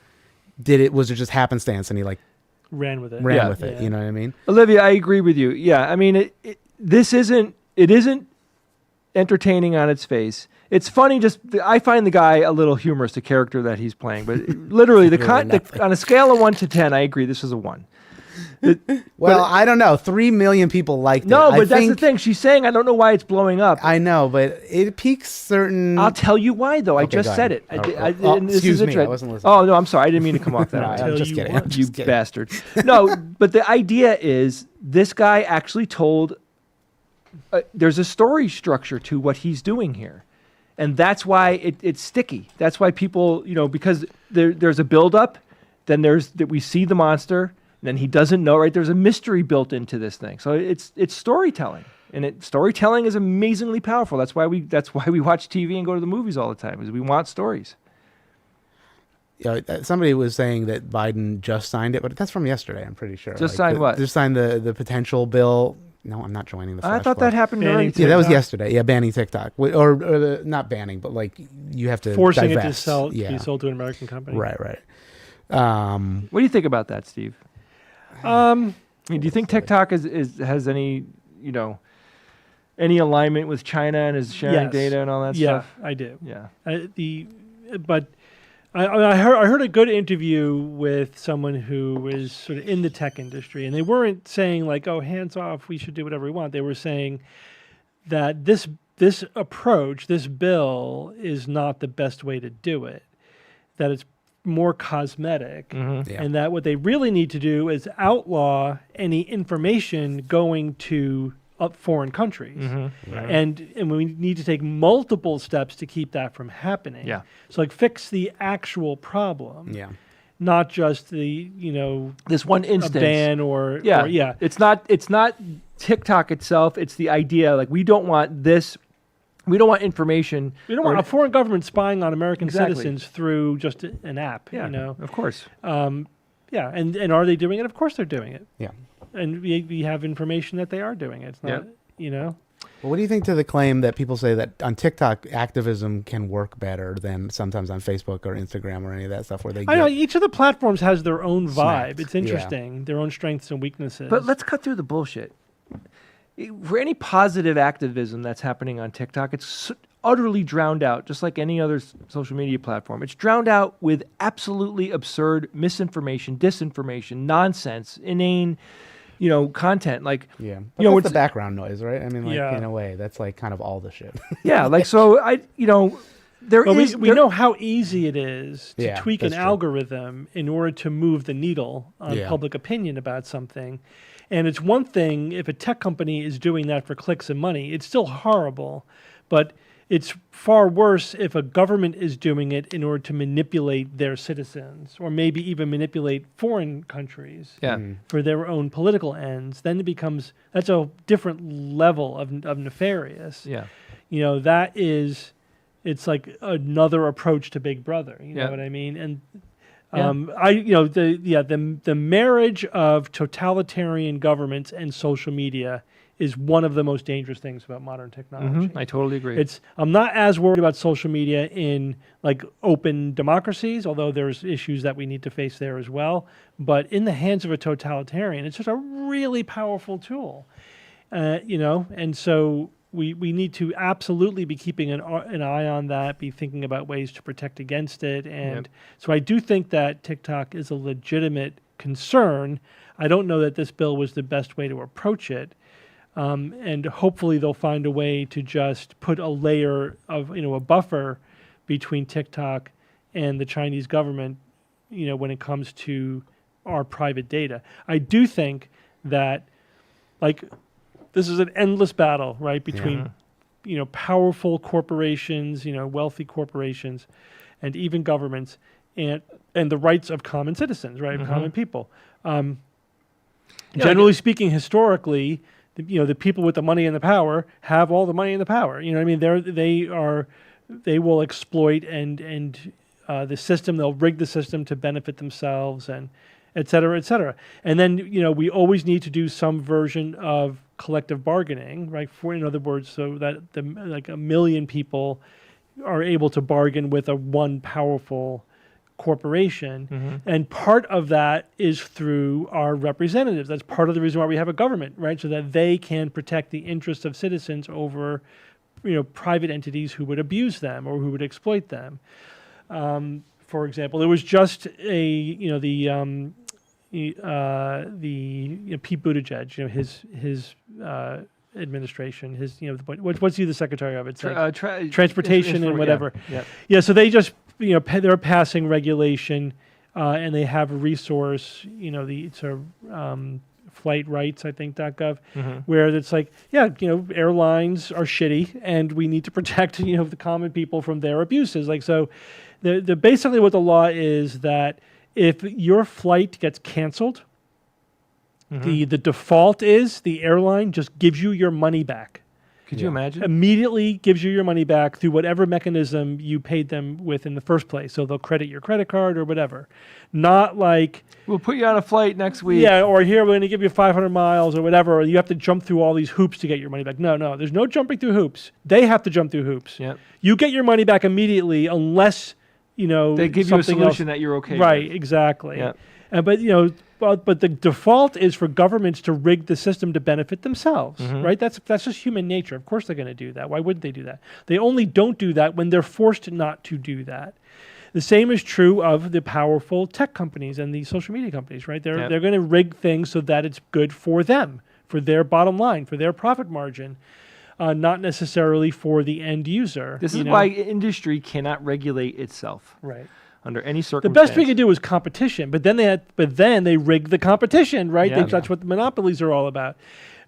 was it just happenstance and he like ran with it? Ran with it. You know what I mean? Olivia, I agree with you. Yeah, I mean, this isn't entertaining on its face. It's funny. I find the guy a little humorous, the character that he's playing. But literally, on a scale of 1 to 10, I agree. This is a 1. I don't know. 3 million people liked it. No, but that's the thing. She's saying, I don't know why it's blowing up. I know, but it piques certain. I'll tell you why, though. I just said it. Excuse me, I wasn't listening. Oh, no, I'm sorry. I didn't mean to come off that. I'm just kidding. You bastard. No, but the idea is this guy actually told. There's a story structure to what he's doing here. And that's why it's sticky. That's why people, because there's a buildup, then we see the monster, and then he doesn't know, right? There's a mystery built into this thing. So it's storytelling. And storytelling is amazingly powerful. That's why we watch TV and go to the movies all the time, is we want stories. Yeah, somebody was saying that Biden just signed it, but that's from yesterday, I'm pretty sure. Signed what? Just signed the potential bill. No, I'm not joining the. I thought that happened during. Yeah, that was yesterday. Yeah, banning TikTok, or not banning, but like you have to forcing divest. it to be sold to an American company. Right. What do you think about that, Steve? I mean, do you think TikTok has any any alignment with China and is sharing data and all that stuff? Yeah, I do. Yeah. But I heard a good interview with someone who was sort of in the tech industry, and they weren't saying like, "Oh, hands off, we should do whatever we want." They were saying that this approach, this bill, is not the best way to do it. That it's more cosmetic, and that what they really need to do is outlaw any information going to foreign countries, and we need to take multiple steps to keep that from happening. Yeah. So like fix the actual problem. Yeah. Not just the this one instance ban or It's not TikTok itself. It's the idea like we don't want this. We don't want information. We don't want a foreign government spying on American citizens through just an app. Yeah, of course. And are they doing it? Of course they're doing it. Yeah. And we have information that they are doing it. It's not, Well, what do you think to the claim that people say that on TikTok activism can work better than sometimes on Facebook or Instagram or any of that stuff where they I know each of the platforms has their own vibe. Snapped. It's interesting, their own strengths and weaknesses. But let's cut through the bullshit. For any positive activism that's happening on TikTok, it's utterly drowned out, just like any other social media platform. It's drowned out with absolutely absurd misinformation, disinformation, nonsense, inane content. Like, yeah, you know, that's it's the background noise, right? I mean, like Yeah. in a way, that's like kind of all the shit. yeah, like so we know how easy it is to Yeah, tweak an that's true. algorithm in order to move the needle on Yeah. public opinion about something. And it's one thing if a tech company is doing that for clicks and money. It's still horrible, but it's far worse if a government is doing it in order to manipulate their citizens or maybe even manipulate foreign countries for their own political ends. Then that's a different level of nefarious. Yeah. It's like another approach to Big Brother. You know Yeah. what I mean? And Yeah. the marriage of totalitarian governments and social media is one of the most dangerous things about modern technology. I totally agree. I'm not as worried about social media in like open democracies, although there's issues that we need to face there as well. But in the hands of a totalitarian, it's just a really powerful tool, and so we need to absolutely be keeping an eye on that, be thinking about ways to protect against it. And so I do think that TikTok is a legitimate concern. I don't know that this bill was the best way to approach it. And hopefully they'll find a way to just put a layer of, a buffer between TikTok and the Chinese government, when it comes to our private data. I do think that, this is an endless battle, right, between, powerful corporations, wealthy corporations, and even governments, and the rights of common citizens, right, of common people. Generally speaking, historically, the people with the money and the power have all the money and the power. You know what I mean? They will exploit and the system. They'll rig the system to benefit themselves, and et cetera, et cetera. And then we always need to do some version of collective bargaining, right? In other words, so that like 1 million people are able to bargain with one powerful corporation. And part of that is through our representatives. That's part of the reason why we have a government, right? So that they can protect the interests of citizens over, private entities who would abuse them or who would exploit them. For example, there was just Pete Buttigieg, his administration, what's he the secretary of? It's transportation and whatever. Yeah. So they just they're passing regulation, and they have a resource. It's a flight rights, I think, .gov, where it's like, airlines are shitty, and we need to protect the common people from their abuses. So, basically what the law is that if your flight gets canceled, the default is the airline just gives you your money back. Could you imagine? Immediately gives you your money back through whatever mechanism you paid them with in the first place. So they'll credit your credit card or whatever. Not like, we'll put you on a flight next week. Yeah, or here we're going to give you 500 miles or whatever. Or you have to jump through all these hoops to get your money back. No, there's no jumping through hoops. They have to jump through hoops. Yep. You get your money back immediately unless they give you a solution that you're okay right, with. Exactly. Yep. But the default is for governments to rig the system to benefit themselves, right? That's just human nature. Of course they're going to do that. Why wouldn't they do that? They only don't do that when they're forced not to do that. The same is true of the powerful tech companies and the social media companies, right? They're going to rig things so that it's good for them, for their bottom line, for their profit margin, not necessarily for the end user. This is why industry cannot regulate itself. Right. Under any The circumstance. best we could do is competition, but then they rig the competition, right? Yeah. That's what the monopolies are all about.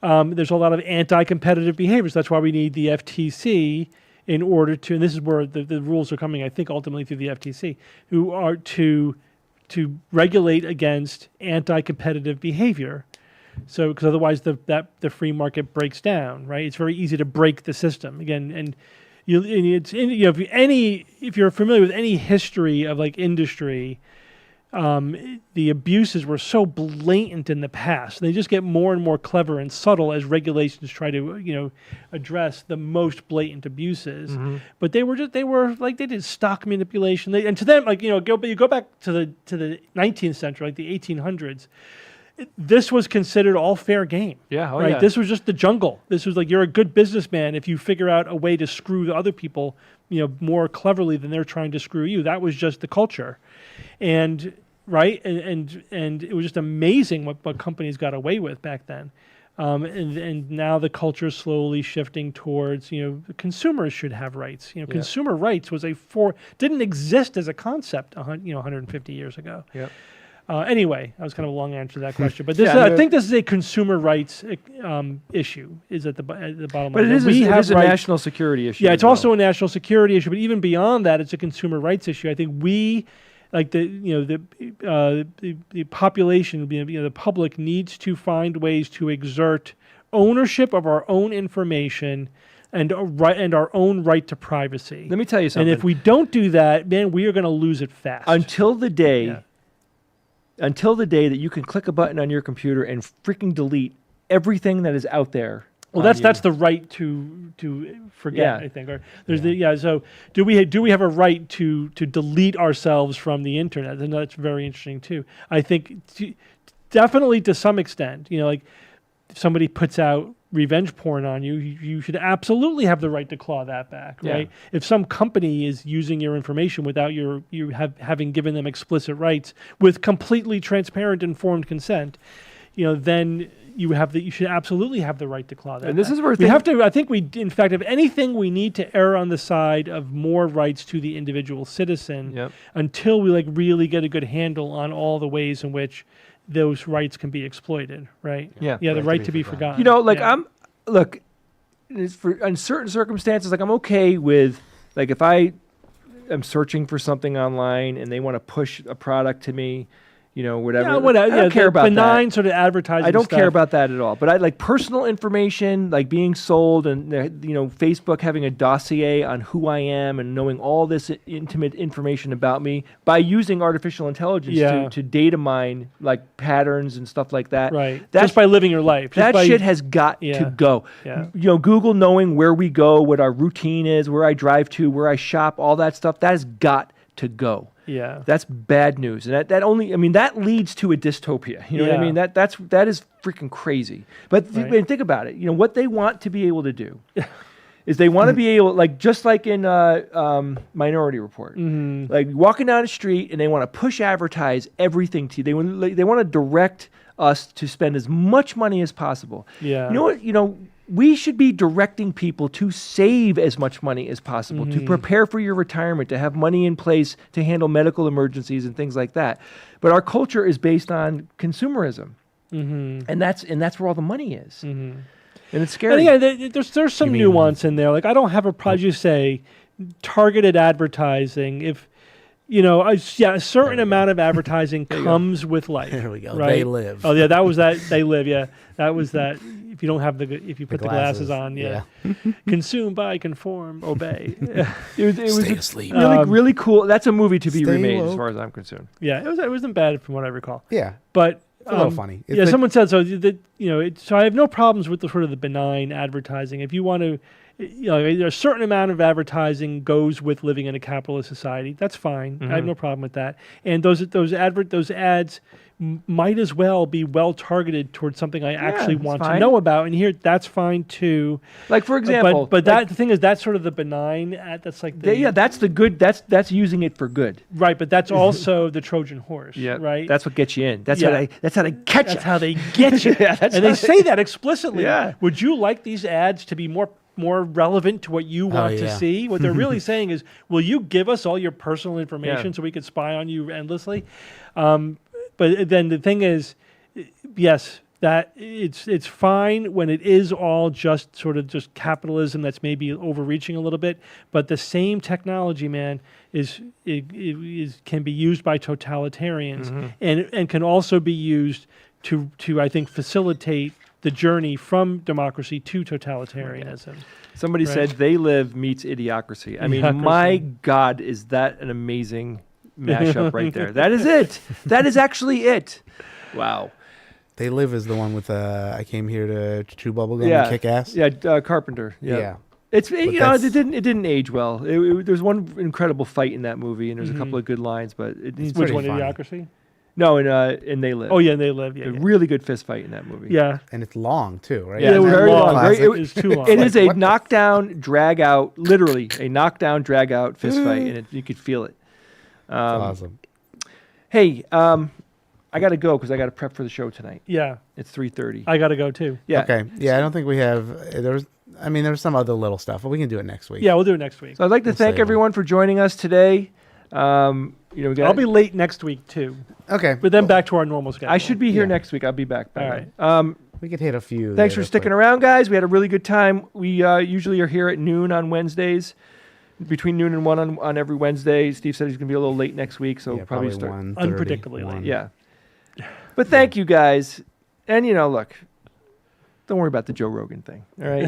There's a lot of anti-competitive behaviors. That's why we need the FTC in order to, and this is where the rules are coming, I think, ultimately through the FTC, who are to regulate against anti-competitive behavior. So, because otherwise the free market breaks down, right? It's very easy to break the system again, and if you're familiar with any history of industry, the abuses were so blatant in the past. They just get more and more clever and subtle as regulations try to address the most blatant abuses. But they did stock manipulation. And to them, you go back to the 19th century, like the 1800s. This was considered all fair game. Yeah, right? Yeah. This was just the jungle. This was like, you're a good businessman if you figure out a way to screw the other people, more cleverly than they're trying to screw you. That was just the culture. And right? And it was just amazing what companies got away with back then. And now the culture is slowly shifting towards, consumers should have rights. Consumer rights was didn't exist as a concept, 150 years ago. Yep. Anyway, that was kind of a long answer to that question, but I think this is a consumer rights issue. Is at the bottom line. But it is a national security issue. Yeah, it's also a national security issue. But even beyond that, it's a consumer rights issue. I think we, like the population, the public needs to find ways to exert ownership of our own information and our own right to privacy. Let me tell you something. And if we don't do that, man, we are going to lose it fast. Until the day that you can click a button on your computer and freaking delete everything that is out there. Well, that's the right to forget. I think. Or there's So do we have a right to delete ourselves from the internet? And that's very interesting too. I think definitely to some extent. Like if somebody puts out revenge porn on you, you should absolutely have the right to claw that back, right? If some company is using your information without having given them explicit rights with completely transparent, informed consent, then you should absolutely have the right to claw that. And this back. is where I think in fact, if anything, we need to err on the side of more rights to the individual citizen until we really get a good handle on all the ways in which those rights can be exploited, right? Yeah, the right to be forgotten. In certain circumstances, I'm okay with, if I am searching for something online and they want to push a product to me, whatever. I don't care about benign sort of advertising. I don't stuff. care about that at all. But I like personal information, being sold, and Facebook having a dossier on who I am and knowing all this intimate information about me by using artificial intelligence to data mine patterns and stuff like that. Right. Just by living your life. That shit has got to go. Yeah. Google knowing where we go, what our routine is, where I drive to, where I shop, all that stuff. That has got to go. Yeah, that's bad news, and that leads to a dystopia. You know what I mean? That is freaking crazy. But think about it. What they want to be able to do is they want to be able, just like in Minority Report, walking down the street, and they want to push advertise everything to you. They want to direct us to spend as much money as possible. Yeah, you know what? We should be directing people to save as much money as possible, to prepare for your retirement, to have money in place to handle medical emergencies and things like that. But our culture is based on consumerism, and that's where all the money is, and it's scary. And there's some nuance in there. I don't have a problem. You say targeted advertising if. A certain amount of advertising comes with life. There we go. Right? They live. Oh yeah, that was that. They live. Yeah, that was that. If you don't have if you put the glasses on, consume, buy, conform, obey. It Stay asleep. Really cool. That's a movie to be remade, as far as I'm concerned. Yeah, it wasn't bad from what I recall. Yeah, but it's a little funny. Someone said so. So I have no problems with the sort of the benign advertising. If you want to. A certain amount of advertising goes with living in a capitalist society. That's fine. I have no problem with that. And those ads might as well be well targeted towards something I actually want to know about. And here, that's fine too. For example, but the thing is, that's sort of the benign ad. That's that's the good. That's using it for good. Right, but that's also the Trojan horse. Yeah, right. That's what gets you in. That's how they catch you. That's how they get you. And they say that explicitly. Yeah. Would you like these ads to be more relevant to what you want to see? What they're really saying is, will you give us all your personal information so we could spy on you endlessly? But then the thing is, yes, that it's fine when it is all just sort of just capitalism that's maybe overreaching a little bit. But the same technology, man, can be used by totalitarians and can also be used to I think facilitate the journey from democracy to totalitarianism. Somebody said They Live meets Idiocracy. I mean, my God, is that an amazing mashup right there? That is it. That is actually it. Wow. They Live is the one with I came here to chew bubblegum and kick ass. Yeah, Carpenter. Yeah. It didn't age well. There's one incredible fight in that movie, and there's a couple of good lines, but it needs Which one, Idiocracy? No, in They Live. Oh yeah, They Live. Yeah, a really good fist fight in that movie. Yeah, and it's long too, right? Yeah, very long. It's too long. It is a knockdown, drag out, literally a knockdown, drag out fist fight, and you could feel it. That's awesome. Hey, I got to go because I got to prep for the show tonight. Yeah. It's 3:30. I got to go too. Yeah. Okay. Yeah, I don't think we have. There's some other little stuff, but we can do it next week. Yeah, we'll do it next week. So I'd like to thank everyone for joining us today. We got I'll be late next week too. Okay. But then back to our normal schedule. I should be here next week. I'll be back. All right. We could hit a few. Thanks for sticking around, guys. We had a really good time. We usually are here at noon on Wednesdays, between noon and 1 on every Wednesday. Steve said he's going to be a little late next week, so probably start 1:30, unpredictably late. Yeah. But thank you guys. And, look, don't worry about the Joe Rogan thing. All right.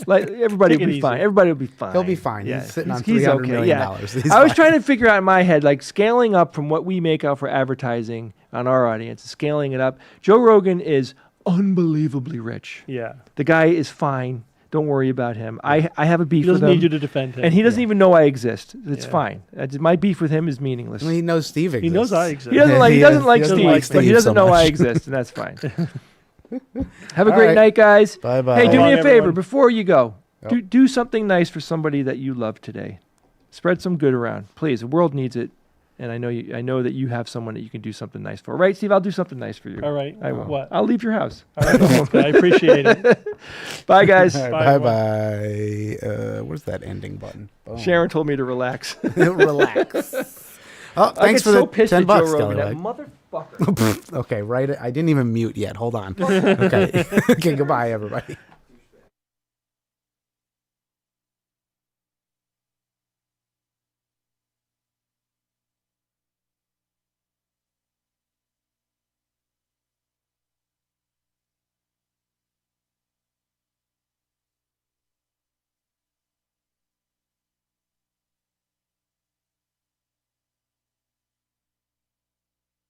Like, everybody Take will it be easy. fine. Everybody will be fine. He'll be fine. Yeah. He's sitting on He's $300 okay. million. Yeah. He's I was fine. trying to figure out in my head, like scaling up from what we make out for advertising on our audience, scaling it up. Joe Rogan is unbelievably rich. Yeah. The guy is fine. Don't worry about him. I have a beef He with doesn't him. need you to defend him. And he doesn't even know I exist. It's Yeah. fine. My beef with him is meaningless. Well, he knows Steve exists. He knows I exist. He doesn't like He Steve, doesn't like but he Steve doesn't so know I much. exist, and that's fine. Have a All great right. night, guys. Bye-bye. Hey, do So me long, a favor everyone. before you go. Yep. Do something nice for somebody that you love today. Spread some good around, please. The world needs it, and I know that you have someone that you can do something nice for. Right, Steve? I'll do something nice for you. All right. I will. What? I'll leave your house. All right. I appreciate it. Bye, guys. Bye bye. Where's that ending button? Boom. Sharon told me to relax. Relax. Oh, I thanks get for so the pissed $10, at Joe Rogan, Kelly. that motherfucker. Okay, right. I didn't even mute yet. Hold on. Okay. Okay. Goodbye, everybody.